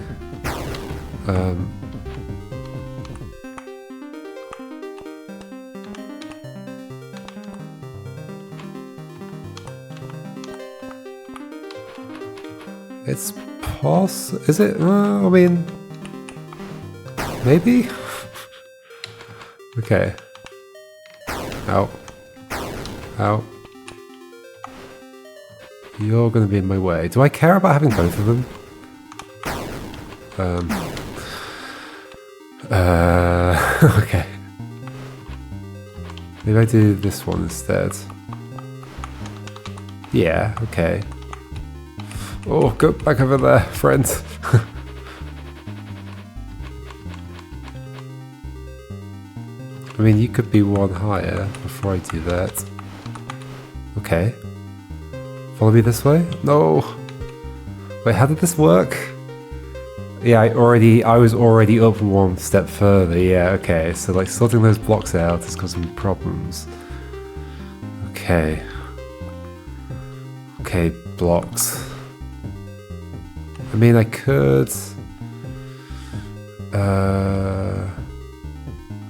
It's is it? I mean, maybe? Okay. Ow. Ow. You're gonna be in my way. Do I care about having both of them? Okay. Maybe I do this one instead. Yeah, okay. Oh, go back over there, friend. I mean, you could be one higher before I do that. Okay. Follow me this way? No. Wait, how did this work? Yeah, I was already up one step further. Yeah, okay. So like sorting those blocks out is causing me problems. Okay. Okay, blocks. I mean, I could... I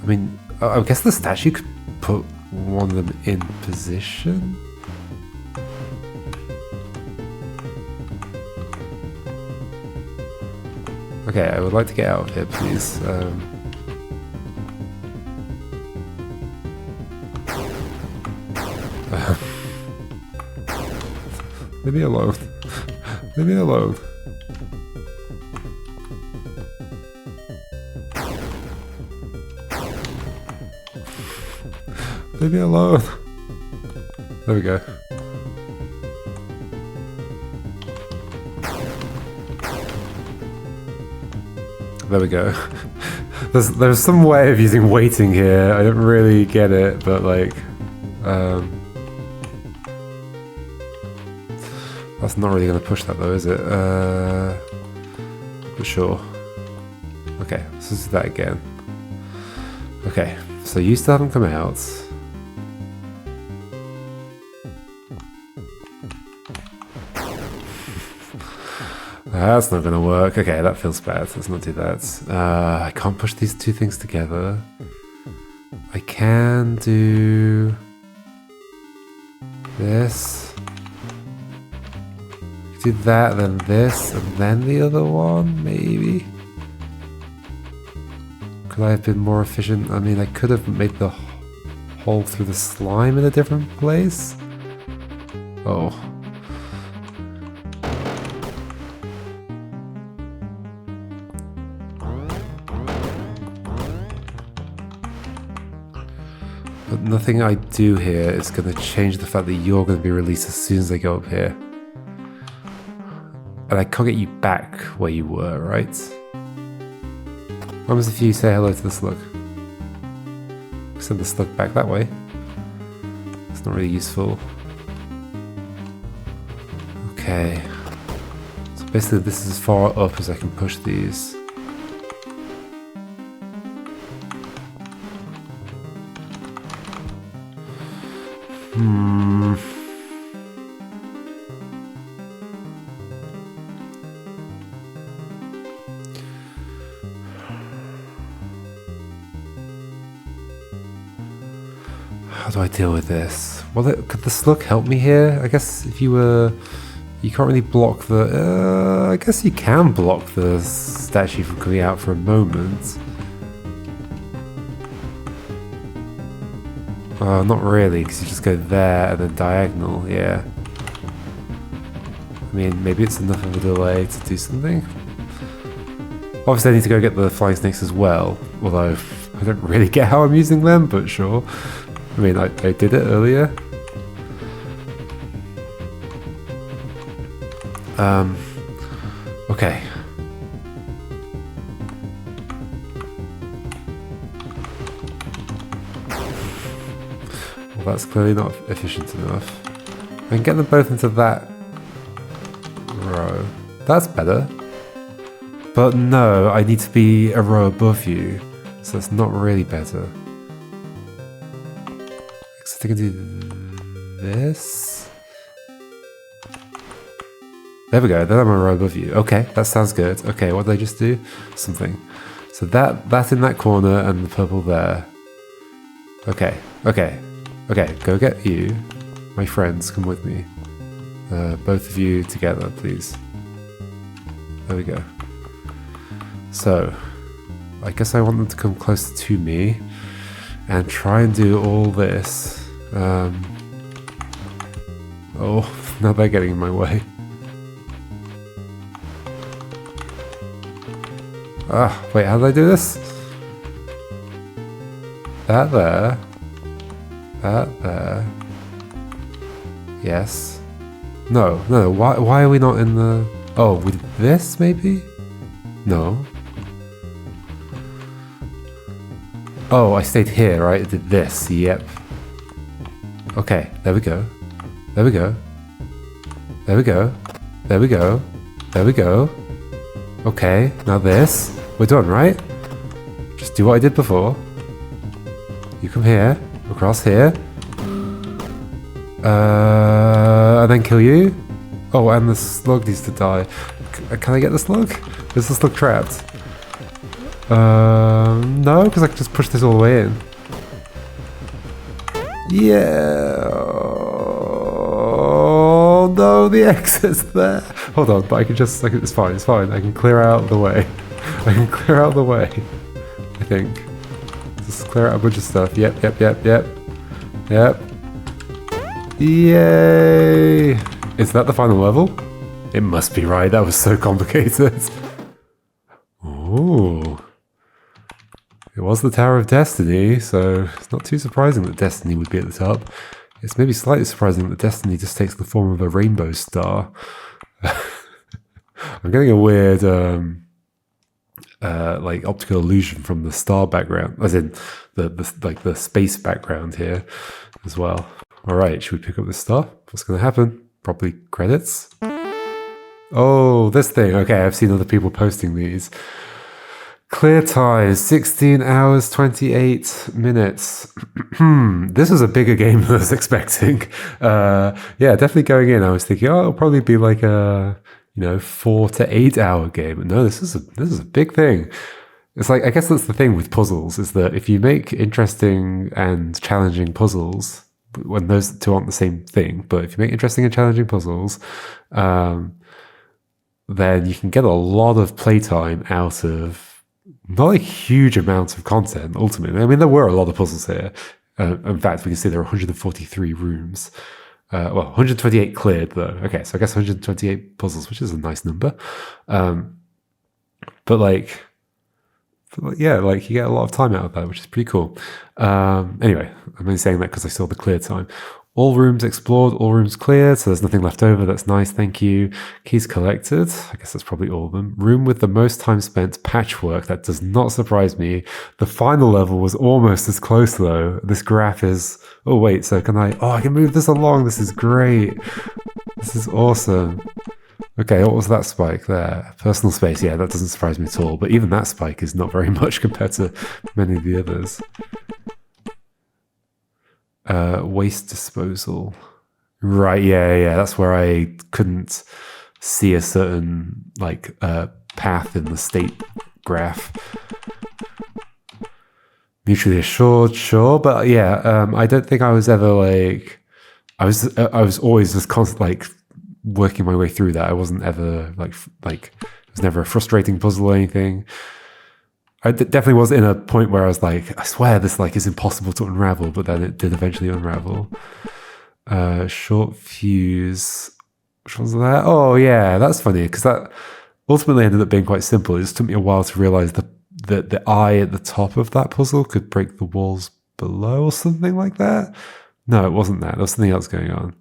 mean, I guess the statue could put one of them in position? Okay, I would like to get out of here, please. Leave me alone. Leave me alone. Leave me alone. There we go. There we go. There's some way of using waiting here. I don't really get it, but like, that's not really going to push that though, is it? But sure. Okay, let's just do that again. Okay, so you still haven't come out. That's not gonna work. Okay, that feels bad. Let's not do that. I can't push these two things together. I can do this. Do that, then this, and then the other one, maybe? Could I have been more efficient? I mean, I could have made the hole through the slime in a different place. Oh. But nothing I do here is going to change the fact that you're going to be released as soon as I go up here. And I can't get you back where you were, right? What happens if you say hello to the slug? Send the slug back that way. It's not really useful. Okay. So basically this is as far up as I can push these. How do I deal with this? Well, could the slug help me here? I guess if you were... You can't really block the... I guess you can block the statue from coming out for a moment. Not really, because you just go there and then diagonal, yeah. I mean, maybe it's enough of a delay to do something. Obviously I need to go get the flying snakes as well, although I don't really get how I'm using them, but sure. I mean, I did it earlier. Okay. Well, that's clearly not efficient enough. I can get them both into that row. That's better. But no, I need to be a row above you, so that's not really better. Except I can do this. There we go, then I'm a row above you. Okay, that sounds good. Okay, what did I just do? Something. So that's in that corner and the purple there. Okay, okay, okay, go get you. My friends, come with me. Both of you together, please. There we go. So, I guess I want them to come closer to me and try and do all this. Oh, now they're getting in my way. Ah, wait, how did I do this? That there. That there. Yes. No, no, why are we not in the... Oh, with this, maybe? No. Oh, I stayed here, right? I did this, yep. Okay, there we go. There we go. There we go. There we go. There we go. Okay, now this. We're done, right? Just do what I did before. You come here, across here. And then kill you. Oh, and the slug needs to die. Can I get the slug? Is the slug trapped? No, because I can just push this all the way in. Yeah. Oh, no, the exit's there. Hold on, but it's fine, it's fine. I can clear out the way. I can clear out the way. I think. Just clear out a bunch of stuff. Yep, yep, yep, yep. Yep. Yay! Is that the final level? It must be, right? That was so complicated. Ooh. It was the Tower of Destiny, so it's not too surprising that Destiny would be at the top. It's maybe slightly surprising that Destiny just takes the form of a rainbow star. I'm getting a weird, like optical illusion from the star background, as in the space background here as well. All right, should we pick up this star? What's going to happen? Probably credits. Oh, this thing. Okay, I've seen other people posting these. Clear time, 16 hours, 28 minutes. This was a bigger game than I was expecting. Yeah, definitely going in, I was thinking, oh, it'll probably be like a, 4 to 8 hour game. But no, this is a big thing. It's like, I guess that's the thing with puzzles, is that if you make interesting and challenging puzzles, when those two aren't the same thing, but if you make interesting and challenging puzzles, then you can get a lot of playtime out of not a huge amount of content, ultimately. I mean, there were a lot of puzzles here. In fact, we can see there are 143 rooms. 128 cleared, though. Okay, so I guess 128 puzzles, which is a nice number. Yeah, like you get a lot of time out of that, which is pretty cool. Anyway, I'm only saying that because I saw the clear time. All rooms explored, all rooms cleared, so there's nothing left over. That's nice, thank you. Keys collected. I guess that's probably all of them. Room with the most time spent, patchwork. That does not surprise me. The final level was almost as close, though. This graph is... Oh, wait, so can I... Oh, I can move this along. This is great. This is awesome. Okay, what was that spike there? Personal space, yeah, that doesn't surprise me at all. But even that spike is not very much compared to many of the others. Waste disposal. Right, yeah. That's where I couldn't see a certain, path in the state graph. Mutually assured, sure. But yeah, I don't think I was ever, I was always just constantly, working my way through that. I wasn't ever it was never a frustrating puzzle or anything. I definitely was in a point where I was like, I swear this is impossible to unravel, but then it did eventually unravel. Short fuse. Which one's that? Oh yeah, that's funny because that ultimately ended up being quite simple. It just took me a while to realize that the eye at the top of that puzzle could break the walls below or something like that. No, it wasn't that. There was something else going on.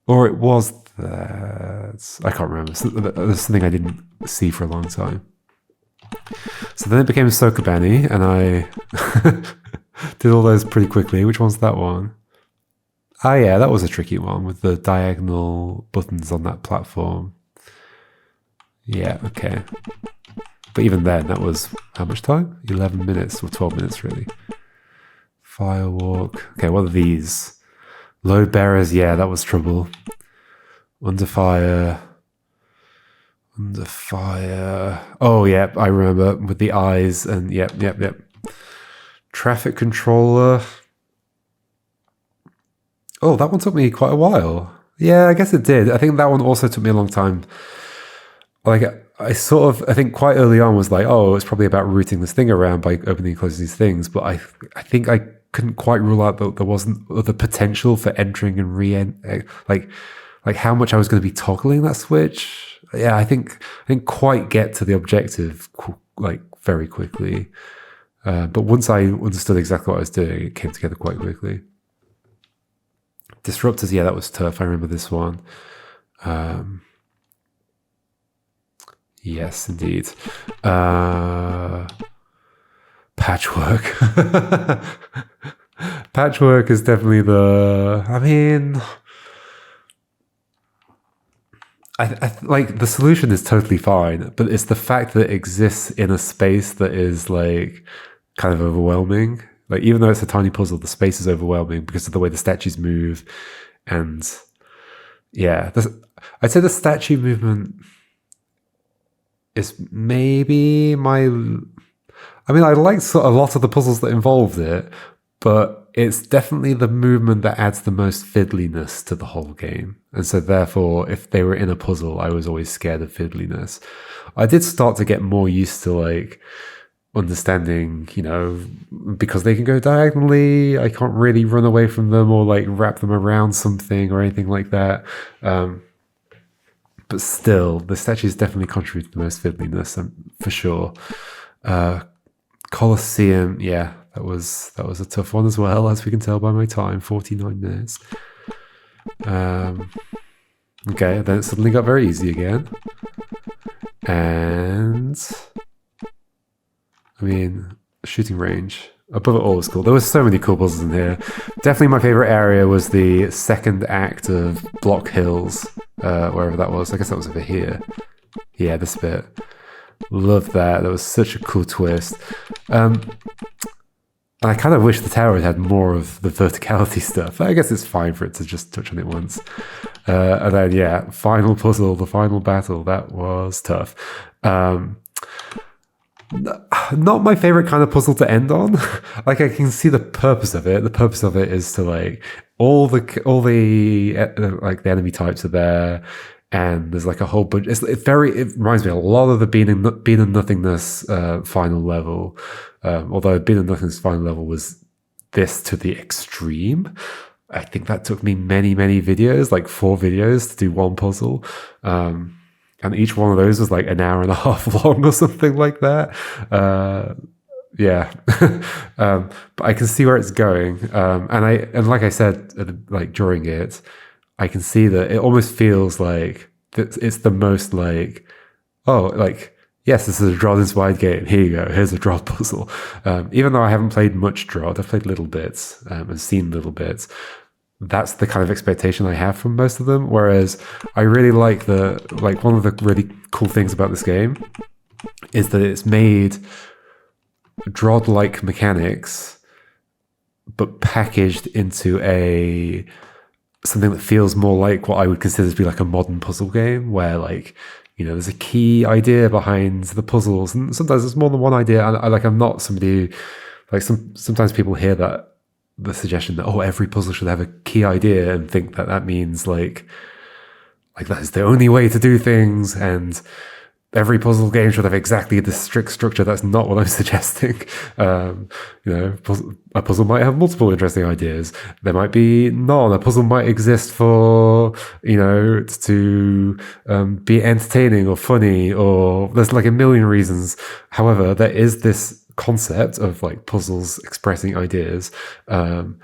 Or it was that. I can't remember. There's something I didn't see for a long time. So then it became Sokobani, and I did all those pretty quickly. Which one's that one? Ah, yeah, that was a tricky one with the diagonal buttons on that platform. Yeah, okay. But even then, that was how much time? 11 minutes or 12 minutes, really. Firewalk. Okay, what are these? Load bearers, yeah, that was trouble. Under fire. Oh, yeah, I remember with the eyes and yep. Traffic controller. Oh, that one took me quite a while. Yeah, I guess it did. I think that one also took me a long time. I think quite early on was like, oh, it's probably about routing this thing around by opening and closing these things. But I think I couldn't quite rule out that there wasn't the potential for entering and re-entering, like how much I was going to be toggling that switch. Yeah, I didn't quite get to the objective very quickly. But once I understood exactly what I was doing, it came together quite quickly. Disruptors, yeah, that was tough. I remember this one. Yes, indeed. Patchwork. Patchwork is definitely the solution is totally fine, but it's the fact that it exists in a space that is kind of overwhelming. Even though it's a tiny puzzle, the space is overwhelming because of the way the statues move. And yeah, I'd say the statue movement is maybe I liked a lot of the puzzles that involved it, but it's definitely the movement that adds the most fiddliness to the whole game. And so therefore, if they were in a puzzle, I was always scared of fiddliness. I did start to get more used to understanding, because they can go diagonally, I can't really run away from them or wrap them around something or anything like that. But still, the statues definitely contribute the most fiddliness, for sure. Colosseum, yeah, that was a tough one as well, as we can tell by my time, 49 minutes. Okay, then it suddenly got very easy again. And shooting range. Above it all was cool. There was so many cool puzzles in here. Definitely my favorite area was the second act of Block Hills, wherever that was. I guess that was over here. Yeah, this bit. Love that. That was such a cool twist. I kind of wish the tower had more of the verticality stuff. I guess it's fine for it to just touch on it once. And then, yeah, final puzzle, the final battle. That was tough. Not my favorite kind of puzzle to end on. Like, I can see the purpose of it. The purpose of it is to like all the like the enemy types are there, and there's like a whole bunch. It reminds me a lot of the Being and Nothingness final level. Although Being and Nothingness final level was this to the extreme. I think that took me many videos, like 4 videos to do one puzzle. And each one of those was like an hour and a half long or something like that. Yeah. But I can see where it's going. And like I said, like during it, I can see that it almost feels like it's the most like, oh, like, yes, this is a Drod-inspired game. Here you go. Here's a Drod puzzle. Even though I haven't played much Drod, I've played little bits and seen little bits. That's the kind of expectation I have from most of them. Whereas I really like one of the really cool things about this game is that it's made Drod-like mechanics, but packaged into something that feels more like what I would consider to be like a modern puzzle game, where like, you know, there's a key idea behind the puzzles, and sometimes there's more than one idea. I'm not somebody who, like, sometimes people hear that, the suggestion that, oh, every puzzle should have a key idea, and think that means like that is the only way to do things, and every puzzle game should have exactly the strict structure. That's not what I'm suggesting. You know, a puzzle might have multiple interesting ideas. There might be none. A puzzle might exist for, you know, to be entertaining or funny, or there's like a million reasons. However, there is this concept of like puzzles expressing ideas, and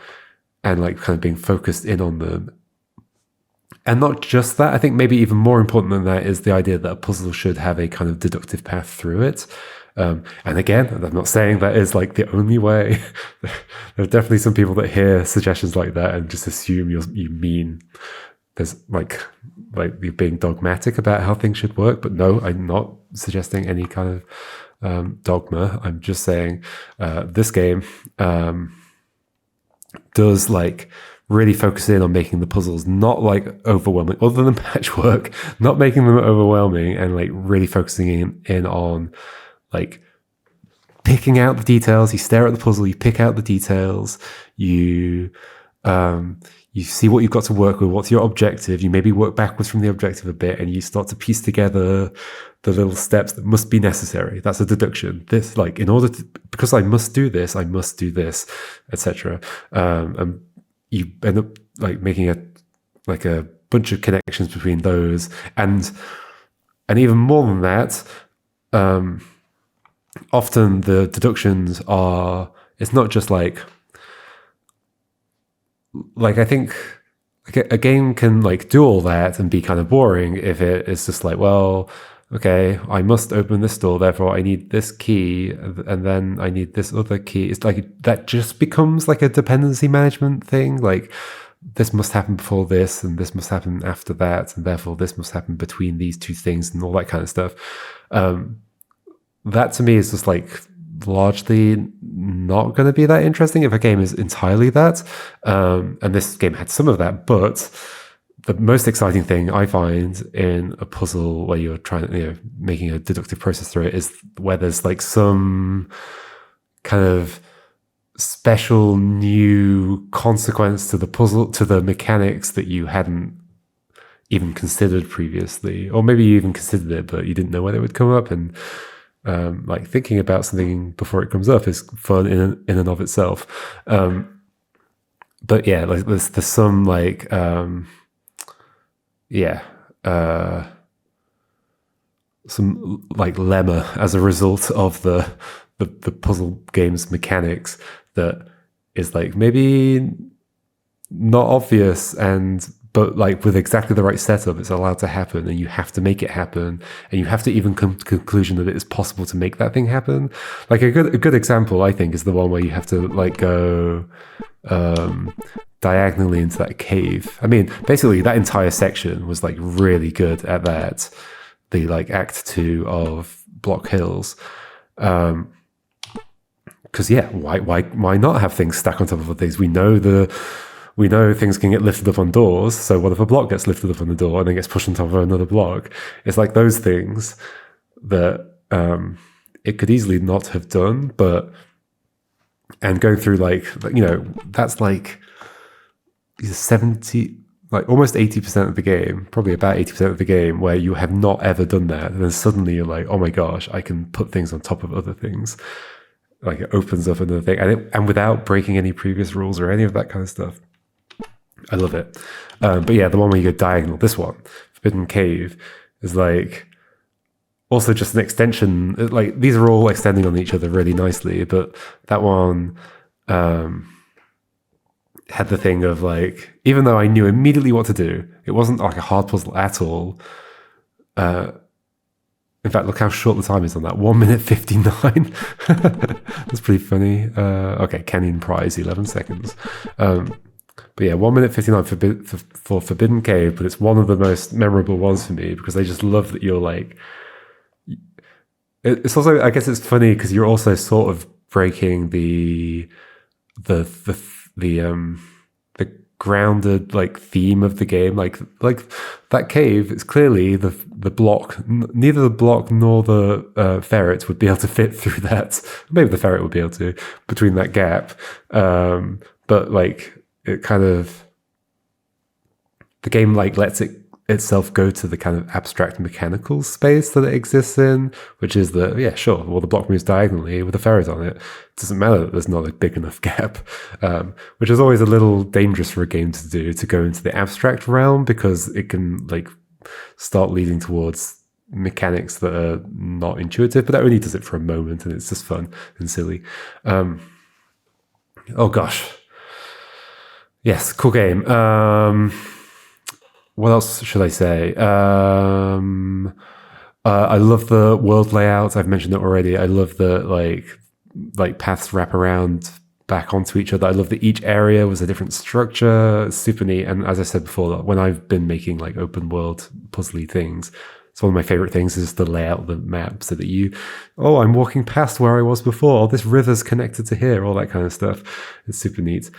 like kind of being focused in on them. And not just that, I think maybe even more important than that is the idea that a puzzle should have a kind of deductive path through it. And again, I'm not saying that is like the only way. There are definitely some people that hear suggestions like that and just assume you mean there's like you're being dogmatic about how things should work. But no, I'm not suggesting any kind of dogma. I'm just saying this game does like really focus in on making the puzzles not like overwhelming, other than patchwork, not making them overwhelming, and like really focusing in on like picking out the details. You stare at the puzzle, you pick out the details, you see what you've got to work with, what's your objective, you maybe work backwards from the objective a bit, and you start to piece together the little steps that must be necessary. That's a deduction. This, like, because I must do this, etc. And you end up like making a bunch of connections between those, and even more than that, often the deductions are, it's not just like I think a game can like do all that and be kind of boring if it is just like, well, okay, I must open this door, therefore I need this key, and then I need this other key. It's like that just becomes like a dependency management thing. Like, this must happen before this, and this must happen after that, and therefore this must happen between these two things, and all that kind of stuff. That to me is just like largely not going to be that interesting if a game is entirely that. And this game had some of that, but the most exciting thing I find in a puzzle where you're trying, you know, making a deductive process through it, is where there's like some kind of special new consequence to the puzzle, to the mechanics that you hadn't even considered previously, or maybe you even considered it but you didn't know when it would come up. And like thinking about something before it comes up is fun in and of itself. But yeah, like there's some like some like lemma as a result of the puzzle game's mechanics that is like maybe not obvious, but like with exactly the right setup, it's allowed to happen, and you have to make it happen, and you have to even come to the conclusion that it is possible to make that thing happen. Like a good example, I think, is the one where you have to like go diagonally into that cave. I mean, basically that entire section was like really good at that. The like Act 2 of block hills. Because why not have things stack on top of other things? We know things can get lifted up on doors. So what if a block gets lifted up on the door and then gets pushed on top of another block? It's like those things that it could easily not have done, and going through that's like 70, like almost 80% of the game, probably about 80% of the game, where you have not ever done that, and then suddenly you're like, oh my gosh, I can put things on top of other things. Like it opens up another thing, and without breaking any previous rules or any of that kind of stuff. I love it. But yeah, the one where you go diagonal, this one, Forbidden Cave, is like also just an extension. Like these are all extending on each other really nicely, but that one had the thing of like, even though I knew immediately what to do, it wasn't like a hard puzzle at all. In fact, look how short the time is on that. 1 minute 59. That's pretty funny. Okay, Canyon Prize, 11 seconds. But yeah, 1 minute 59 for Forbidden Cave, but it's one of the most memorable ones for me because I just love that you're like... It's also, I guess it's funny because you're also sort of breaking the grounded like theme of the game, like that cave. It's clearly the block. Neither the block nor the ferret would be able to fit through that. Maybe the ferret would be able to between that gap, but like it kind of the game like lets itself go to the kind of abstract mechanical space that it exists in, which is the the block moves diagonally with a ferret on it. It doesn't matter that there's not a big enough gap, which is always a little dangerous for a game to do, to go into the abstract realm, because it can like start leading towards mechanics that are not intuitive, but that only does it for a moment and it's just fun and silly. Oh gosh. Yes, cool game. What else should I say? I love the world layout. I've mentioned it already. I love the like paths wrap around back onto each other. I love that each area was a different structure. It's super neat. And as I said before, when I've been making like open world puzzly things, it's one of my favorite things is the layout of the map, so that I'm walking past where I was before. Oh, this river's connected to here. All that kind of stuff. It's super neat.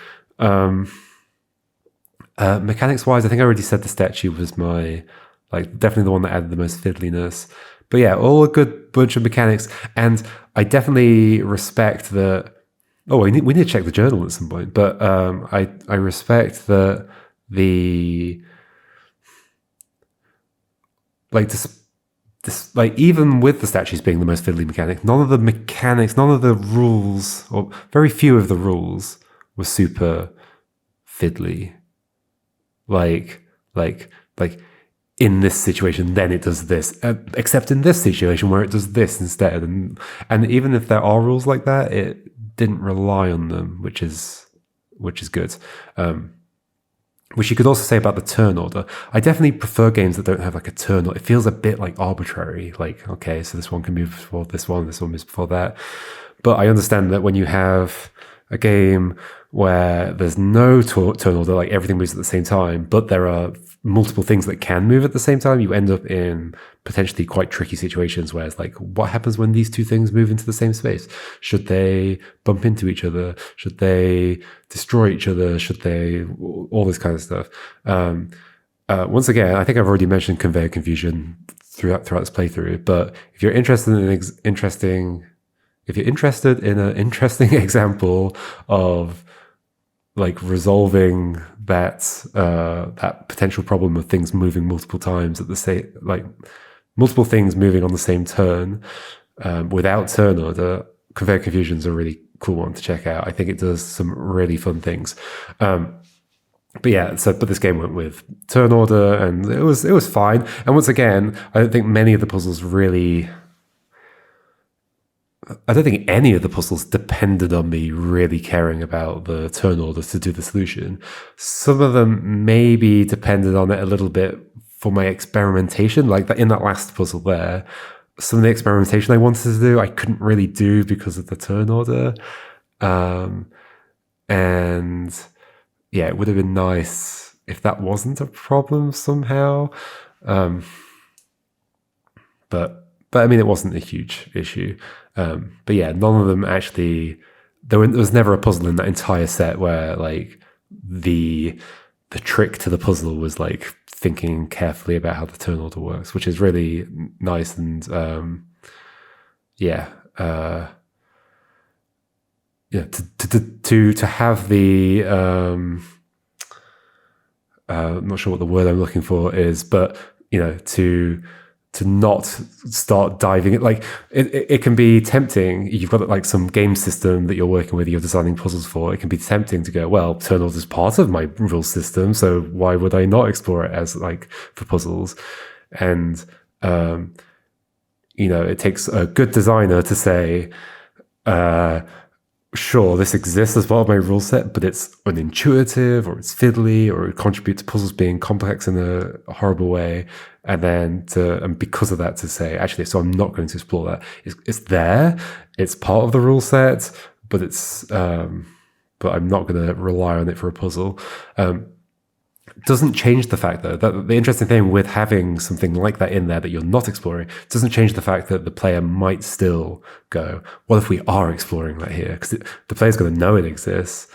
Mechanics wise, I think I already said the statue was my, like, definitely the one that added the most fiddliness. But yeah, all a good bunch of mechanics. And I definitely respect that. Oh, we need to check the journal at some point. But I respect that even with the statues being the most fiddly mechanic, none of the rules, or very few of the rules, were super fiddly. Like in this situation, then it does this, except in this situation where it does this instead. And even if there are rules like that, it didn't rely on them, which is good. Which you could also say about the turn order. I definitely prefer games that don't have like a turn order. It feels a bit like arbitrary. Like, okay, so this one can move before this one moves before that. But I understand that when you have a game where there's no turn order, like everything moves at the same time, but there are multiple things that can move at the same time, you end up in potentially quite tricky situations where it's like, what happens when these two things move into the same space? Should they bump into each other? Should they destroy each other? Should they... all this kind of stuff. Once again, I think I've already mentioned conveyor confusion throughout this playthrough, but if you're interested in an interesting example of like resolving that potential problem of things moving multiple times at the same, like multiple things moving on the same turn without turn order, conveyor confusion is a really cool one to check out. I think it does some really fun things. But this game went with turn order, and it was fine. And once again, I don't think any of the puzzles depended on me really caring about the turn order to do the solution. Some of them maybe depended on it a little bit for my experimentation, like that in that last puzzle there. Some of the experimentation I wanted to do, I couldn't really do because of the turn order. And yeah, it would have been nice if that wasn't a problem somehow. But but I mean, it wasn't a huge issue. But yeah, none of them actually. There was never a puzzle in that entire set where like the trick to the puzzle was like thinking carefully about how the turn order works, which is really nice. And yeah, to have the I'm not sure what the word I'm looking for is, but to not start diving it, like it can be tempting. You've got like some game system that you're working with, you're designing puzzles for. It can be tempting to go, well, turn order is part of my rule system, so why would I not explore it as like for puzzles? And it takes a good designer to say, sure, this exists as part of my rule set, but it's unintuitive or it's fiddly or it contributes to puzzles being complex in a horrible way. And then and because of that to say, actually, so I'm not going to explore that. It's there, it's part of the rule set, but but I'm not going to rely on it for a puzzle. Doesn't change the fact, though, that the interesting thing with having something like that in there that you're not exploring doesn't change the fact that the player might still go, what if we are exploring that here? Because the player's going to know it exists.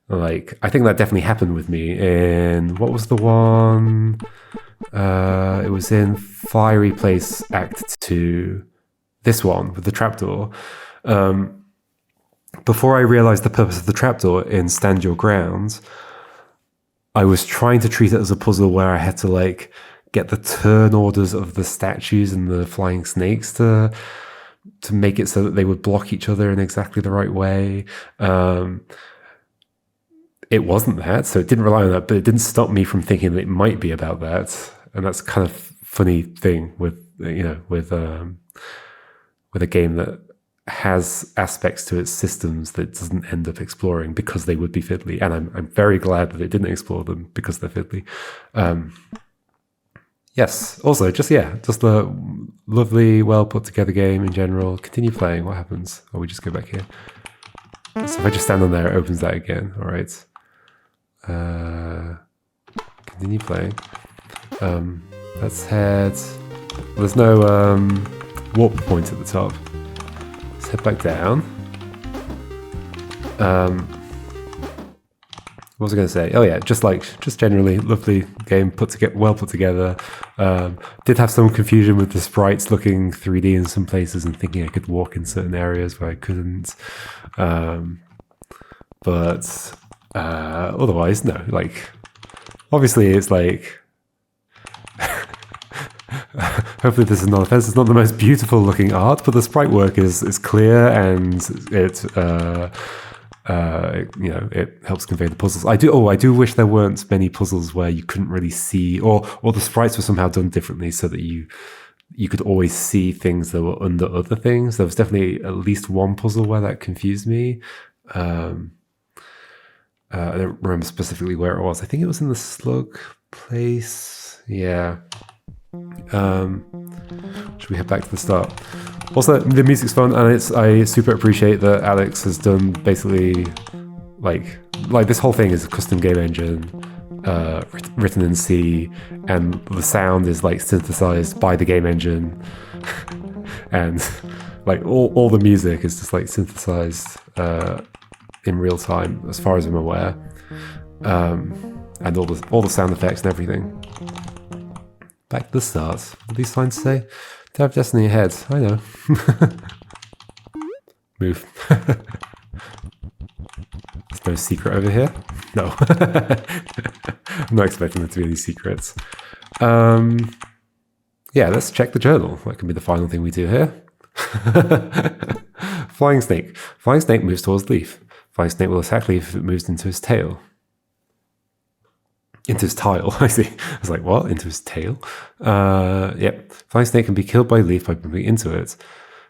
Like, I think that definitely happened with me in, what was the one? It was in Fiery Place Act 2. This one, with the trapdoor. Before I realized the purpose of the trapdoor in Stand Your Ground, I was trying to treat it as a puzzle where I had to like get the turn orders of the statues and the flying snakes to make it so that they would block each other in exactly the right way. It wasn't that, so it didn't rely on that, but it didn't stop me from thinking that it might be about that. And that's kind of funny thing with with a game that has aspects to its systems that it doesn't end up exploring because they would be fiddly. And I'm very glad that it didn't explore them because they're fiddly. Yes. Also, just a lovely, well put together game in general. Continue playing. What happens? Oh, we just go back here. So if I just stand on there, it opens that again. All right. Continue playing. Let's head. Well, there's no warp point at the top. Let's head back down. What was I going to say? Oh yeah, just generally lovely game, well put together. Did have some confusion with the sprites looking 3D in some places and thinking I could walk in certain areas where I couldn't. But otherwise, no. Like, obviously, it's like. Hopefully this is not offensive. It's not the most beautiful looking art, but the sprite work is clear and it it helps convey the puzzles. I do wish there weren't many puzzles where you couldn't really see, or the sprites were somehow done differently so that you could always see things that were under other things. There was definitely at least one puzzle where that confused me. I don't remember specifically where it was. I think it was in the slug place. Yeah. Should we head back to the start? Also, the music's fun, and I super appreciate that Alex has done basically like this whole thing is a custom game engine written in C, and the sound is like synthesized by the game engine, and like all the music is just like synthesized in real time, as far as I'm aware, and all the sound effects and everything. Back to the start. What do these signs say? To have destiny ahead. I know. Move. There's no secret over here? No. I'm not expecting there to be any secrets. Yeah, let's check the journal. That can be the final thing we do here. Flying snake. Flying snake moves towards leaf. Flying snake will attack leaf if it moves into his tail. Into his tile, I see. I was like, what? Into his tail? Yep. Flying snake can be killed by leaf by moving into it.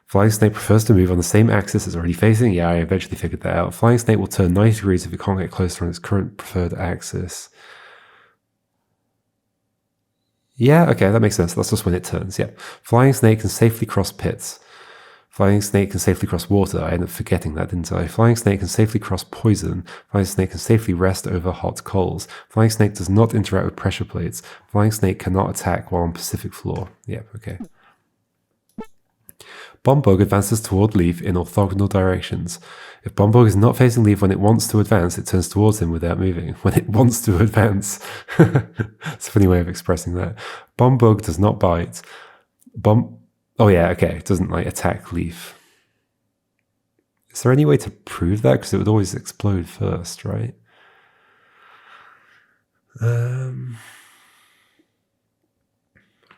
Flying snake prefers to move on the same axis it's already facing. Yeah, I eventually figured that out. Flying snake will turn 90 degrees if it can't get closer on its current preferred axis. Yeah, okay, that makes sense. That's just when it turns, yeah. Flying snake can safely cross pits. Flying snake can safely cross water. I ended up forgetting that, didn't I? Flying snake can safely cross poison. Flying snake can safely rest over hot coals. Flying snake does not interact with pressure plates. Flying snake cannot attack while on Pacific floor. Yep, okay. Bomb Bug advances toward Leaf in orthogonal directions. If Bomb Bug is not facing Leaf when it wants to advance, it turns towards him without moving. When it wants to advance. It's a funny way of expressing that. Bomb Bug does not bite. Oh yeah, okay. It doesn't like attack Leaf. Is there any way to prove that? Because it would always explode first, right?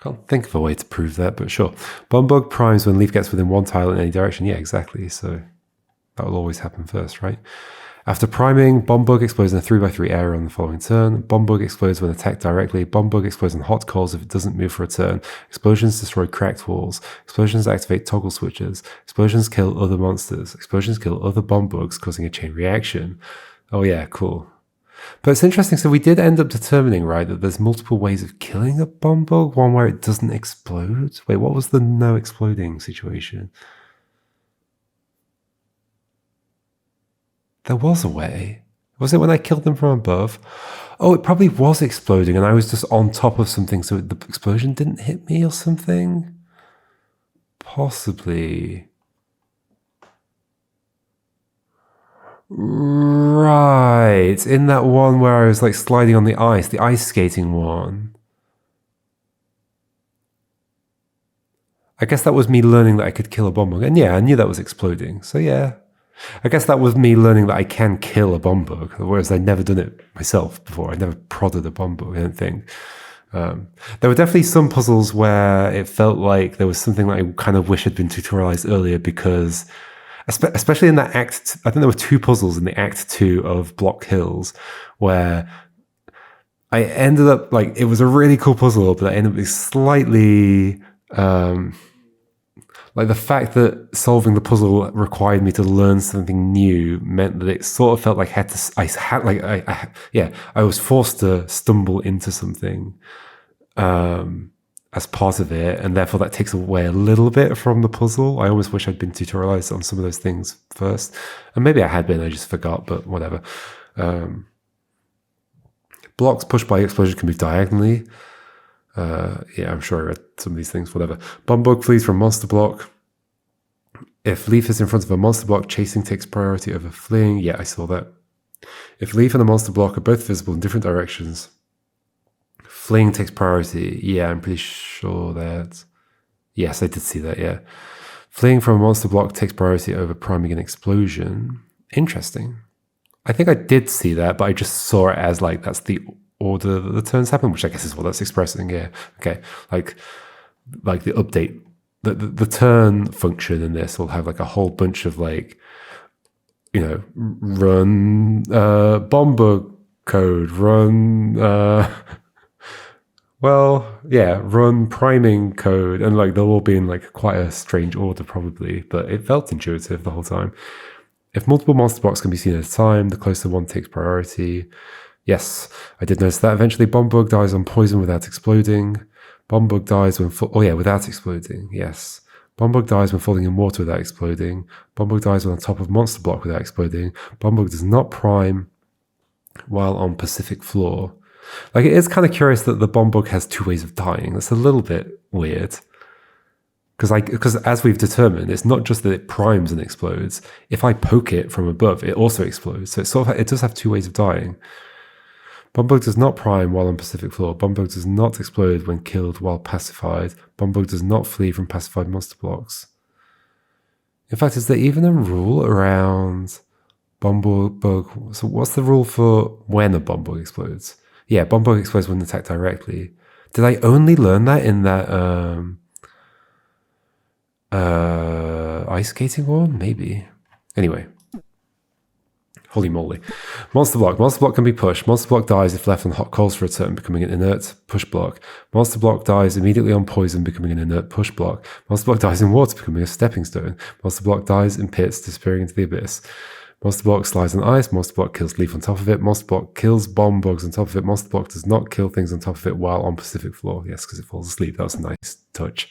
I can't think of a way to prove that, but sure. Bomb Bug primes when Leaf gets within one tile in any direction. Yeah, exactly. So that will always happen first, right? After priming, Bomb Bug explodes in a 3x3 area on the following turn. Bomb Bug explodes when attacked directly. Bomb Bug explodes on hot coals if it doesn't move for a turn. Explosions destroy cracked walls. Explosions activate toggle switches. Explosions kill other monsters. Explosions kill other Bomb Bugs, causing a chain reaction. Oh yeah, cool. But it's interesting, so we did end up determining, right, that there's multiple ways of killing a Bomb Bug, one where it doesn't explode. Wait, what was the no exploding situation? There was a way. Was it when I killed them from above? Oh, it probably was exploding and I was just on top of something so the explosion didn't hit me or something? Possibly. Right, in that one where I was like sliding on the ice skating one. I guess that was me learning that I could kill a bomb bug. And yeah, I knew that was exploding. So yeah, I guess that was me learning that I can kill a bomb bug, whereas I'd never done it myself before. I'd never prodded a bomb bug, I don't think. There were definitely some puzzles where it felt like there was something that I kind of wish had been tutorialized earlier because... especially in that act, I think there were two puzzles in the act 2 of Block Hills where I ended up, like, it was a really cool puzzle, but I ended up being slightly, like the fact that solving the puzzle required me to learn something new meant that it sort of felt like I was forced to stumble into something, as part of it, and therefore that takes away a little bit from the puzzle. I almost wish I'd been tutorialized on some of those things first, and maybe I had been, I just forgot, but whatever. Blocks pushed by explosion can move diagonally. Yeah, I'm sure I read some of these things, whatever. Bomb Bug flees from monster block. If Leaf is in front of a monster block, chasing takes priority over fleeing. Yeah, I saw that. If Leaf and a monster block are both visible in different directions, fleeing takes priority. Yeah, I'm pretty sure that... Yes, I did see that, yeah. Fleeing from a monster block takes priority over priming an explosion. Interesting. I think I did see that, but I just saw it as like that's the order that the turns happen, which I guess is what that's expressing, yeah. Okay, like the update, the turn function in this will have like a whole bunch of like, you know, run bomb bug code, run... well, yeah, run priming code, and like they'll all be in like quite a strange order probably, but it felt intuitive the whole time. If multiple monster blocks can be seen at a time, the closer one takes priority. Yes, I did notice that. Eventually, Bomb Bug dies on poison without exploding. Bomb Bug dies when... without exploding, yes. Bomb Bug dies when falling in water without exploding. Bomb Bug dies when on top of monster block without exploding. Bomb Bug does not prime while on Pacific floor. Like, it is kind of curious that the Bomb Bug has two ways of dying. That's a little bit weird. Because as we've determined, it's not just that it primes and explodes. If I poke it from above, it also explodes. So it does have two ways of dying. Bomb Bug does not prime while on Pacific floor. Bomb Bug does not explode when killed while pacified. Bomb Bug does not flee from pacified monster blocks. In fact, is there even a rule around Bomb Bug? So what's the rule for when a Bomb Bug explodes? Yeah, Bomb Bug explodes when attacked directly. Did I only learn that in that ice skating one? Maybe. Anyway. Holy moly. Monster block. Monster block can be pushed. Monster block dies if left on hot coals for a turn, becoming an inert push block. Monster block dies immediately on poison, becoming an inert push block. Monster block dies in water, becoming a stepping stone. Monster block dies in pits, disappearing into the abyss. Monster block slides on ice. Monster block kills Leaf on top of it. Monster block kills bomb bugs on top of it. Monster block does not kill things on top of it while on Pacific floor. Yes, because it falls asleep. That was a nice touch.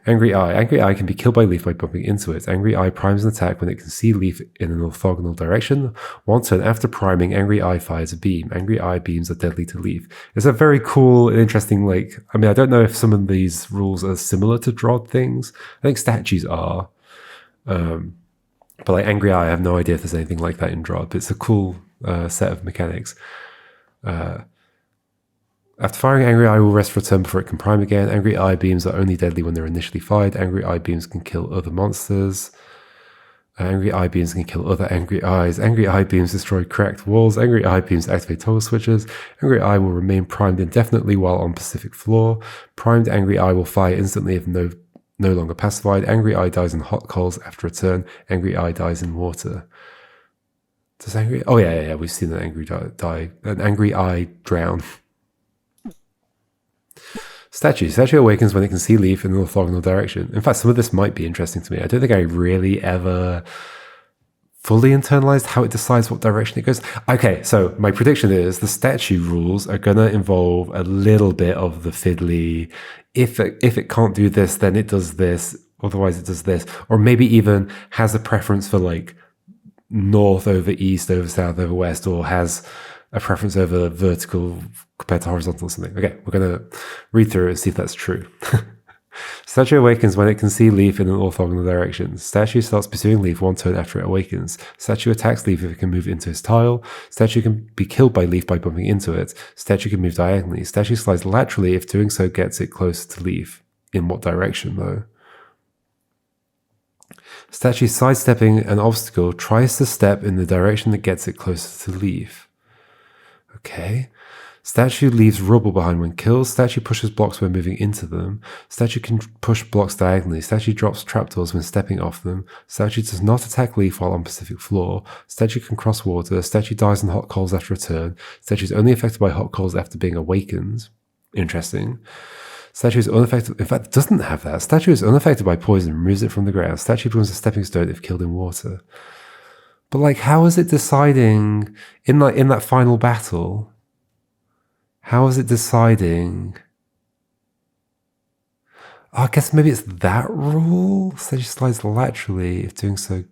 Angry Eye. Angry Eye can be killed by Leaf by bumping into it. Angry Eye primes an attack when it can see Leaf in an orthogonal direction. One turn after priming, Angry Eye fires a beam. Angry Eye beams are deadly to Leaf. It's a very cool and interesting, I don't know if some of these rules are similar to Drod things. I think statues are. But like Angry Eye, I have no idea if there's anything like that in Drod. But it's a cool set of mechanics. After firing, Angry Eye will rest for a turn before it can prime again. Angry Eye beams are only deadly when they're initially fired. Angry Eye beams can kill other monsters. Angry Eye beams can kill other Angry Eyes. Angry Eye beams destroy cracked walls. Angry Eye beams activate toggle switches. Angry Eye will remain primed indefinitely while on Pacific floor. Primed Angry Eye will fire instantly if no longer pacified. Angry Eye dies in hot coals after a turn. Angry Eye dies in water. Does Angry... Oh, yeah. We've seen an Angry Eye drown. Statue. Statue awakens when it can see Leaf in an orthogonal direction. In fact, some of this might be interesting to me. I don't think I really ever fully internalized how it decides what direction it goes. Okay, so my prediction is the statue rules are going to involve a little bit of the fiddly, if it can't do this, then it does this, otherwise it does this, or maybe even has a preference for like north over east over south over west, or has a preference over vertical compared to horizontal or something. Okay, we're going to read through it and see if that's true. Statue awakens when it can see Leaf in an orthogonal direction. Statue starts pursuing Leaf one turn after it awakens. Statue attacks Leaf if it can move into his tile. Statue can be killed by Leaf by bumping into it. Statue can move diagonally. Statue slides laterally if doing so gets it closer to Leaf. In what direction, though? Statue sidestepping an obstacle tries to step in the direction that gets it closer to Leaf. Okay. Statue leaves rubble behind when killed. Statue pushes blocks when moving into them. Statue can push blocks diagonally. Statue drops trapdoors when stepping off them. Statue does not attack Leaf while on Pacific floor. Statue can cross water. Statue dies in hot coals after a turn. Statue is only affected by hot coals after being awakened. Interesting. Statue is unaffected. In fact, it doesn't have that. Statue is unaffected by poison and removes it from the ground. Statue becomes a stepping stone if killed in water. But like, how is it deciding in that final battle? How is it deciding? Oh, I guess maybe it's that rule. Statue slides laterally if doing so,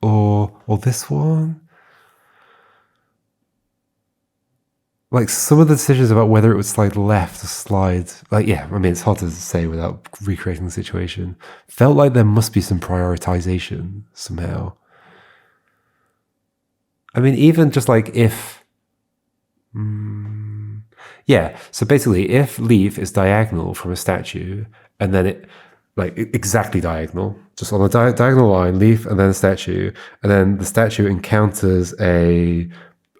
or this one. Like some of the decisions about whether it would slide left or slide, it's hard to say without recreating the situation. Felt like there must be some prioritization somehow. I mean, even just like if, so basically if Leaf is diagonal from a statue, and then it, like exactly diagonal, just on a diagonal line, Leaf and then a statue, and then the statue encounters a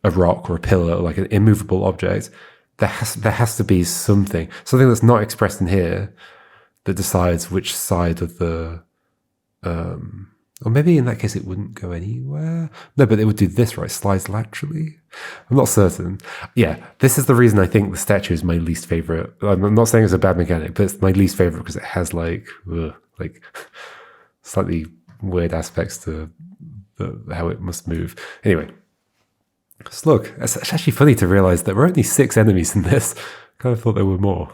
rock or a pillar, or like an immovable object, there has to be something that's not expressed in here that decides which side of the, or maybe in that case it wouldn't go anywhere. No, but it would do this, right? Slides laterally. I'm not certain. Yeah, this is the reason I think the statue is my least favorite. I'm not saying it's a bad mechanic, but it's my least favorite because it has like slightly weird aspects to how it must move. Anyway. Slug. It's actually funny to realize that there were only 6 enemies in this. I kind of thought there were more.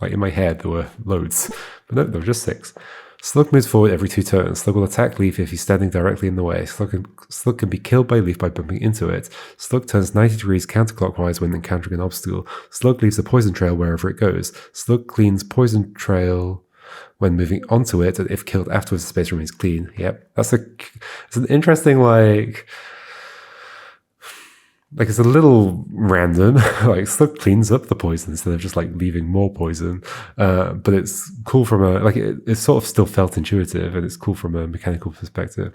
Like in my head, there were loads. But no, there were just 6. Slug moves forward every 2 turns. Slug will attack Leaf if he's standing directly in the way. Slug can be killed by Leaf by bumping into it. Slug turns 90 degrees counterclockwise when encountering an obstacle. Slug leaves a poison trail wherever it goes. Slug cleans poison trail when moving onto it, and if killed afterwards, the space remains clean. Yep. It's an interesting, like it's a little random. Like Slug cleans up the poison instead of just like leaving more poison. But it's cool from it's sort of still felt intuitive, and it's cool from a mechanical perspective.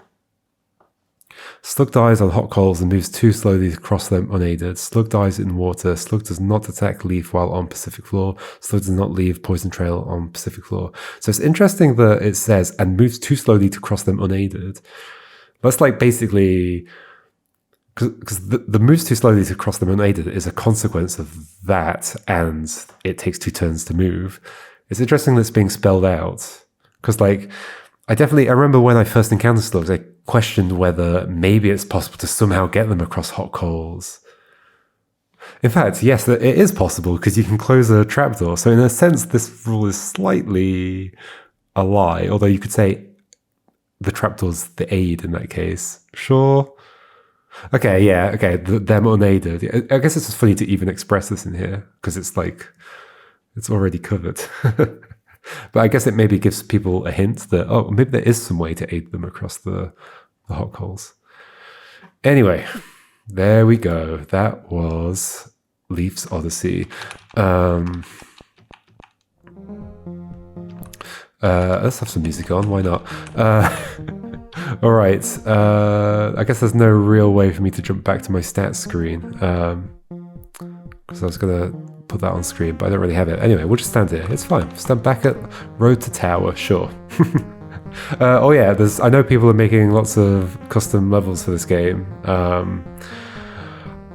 Slug dies on hot coals and moves too slowly to cross them unaided. Slug dies in water. Slug does not attack Leaf while on Pacific floor. Slug does not leave poison trail on Pacific floor. So it's interesting that it says, and moves too slowly to cross them unaided. That's like basically, because the moves too slowly to cross them unaided is a consequence of that, and it takes 2 turns to move. It's interesting that it's being spelled out, because I remember when I first encountered slugs, I questioned whether maybe it's possible to somehow get them across hot coals. In fact, yes, it is possible, because you can close a trapdoor. So in a sense, this rule is slightly a lie, although you could say the trapdoor's the aid in that case. Sure. Okay, yeah, okay, them unaided. I guess it's just funny to even express this in here, because it's like, it's already covered. But I guess it maybe gives people a hint that, oh, maybe there is some way to aid them across the hot coals. Anyway, there we go. That was Leaf's Odyssey. Let's have some music on, why not? All right, I guess there's no real way for me to jump back to my stats screen, because I was going to put that on screen, but I don't really have it. Anyway, we'll just stand here. It's fine. Stand back at Road to Tower, sure. Oh yeah, I know people are making lots of custom levels for this game.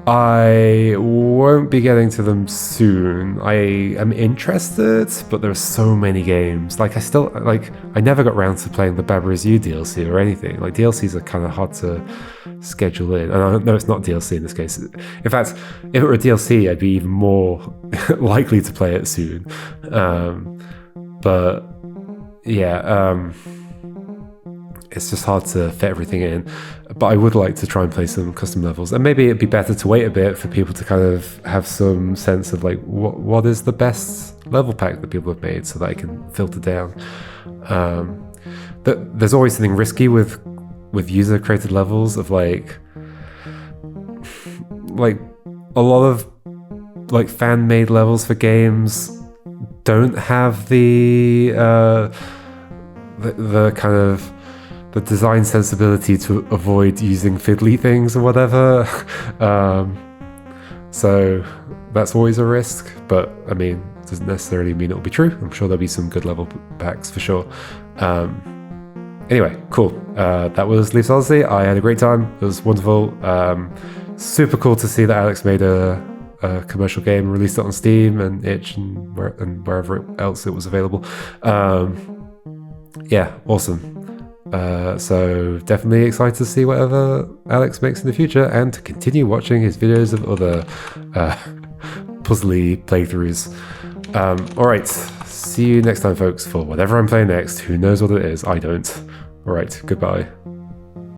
I won't be getting to them soon. I am interested, but there are so many games. Like I never got around to playing the Baba's You DLC or anything. Like DLCs are kind of hard to schedule in. And I know it's not DLC in this case. In fact, if it were a DLC, I'd be even more likely to play it soon. But yeah, it's just hard to fit everything in. But I would like to try and play some custom levels, and maybe it'd be better to wait a bit for people to kind of have some sense of like what is the best level pack that people have made, so that I can filter down. But there's always something risky with user created levels of like a lot of like fan made levels for games don't have the kind of the design sensibility to avoid using fiddly things or whatever. So that's always a risk, but I mean, it doesn't necessarily mean it'll be true. I'm sure there'll be some good level packs for sure. Anyway, cool. That was Leaf's Odyssey. I had a great time. It was wonderful. Super cool to see that Alex made a commercial game, released it on Steam and itch and wherever else it was available. Yeah, awesome. So definitely excited to see whatever Alex makes in the future, and to continue watching his videos of other puzzly playthroughs. Alright, see you next time folks for whatever I'm playing next. Who knows what it is? I don't. Alright, goodbye.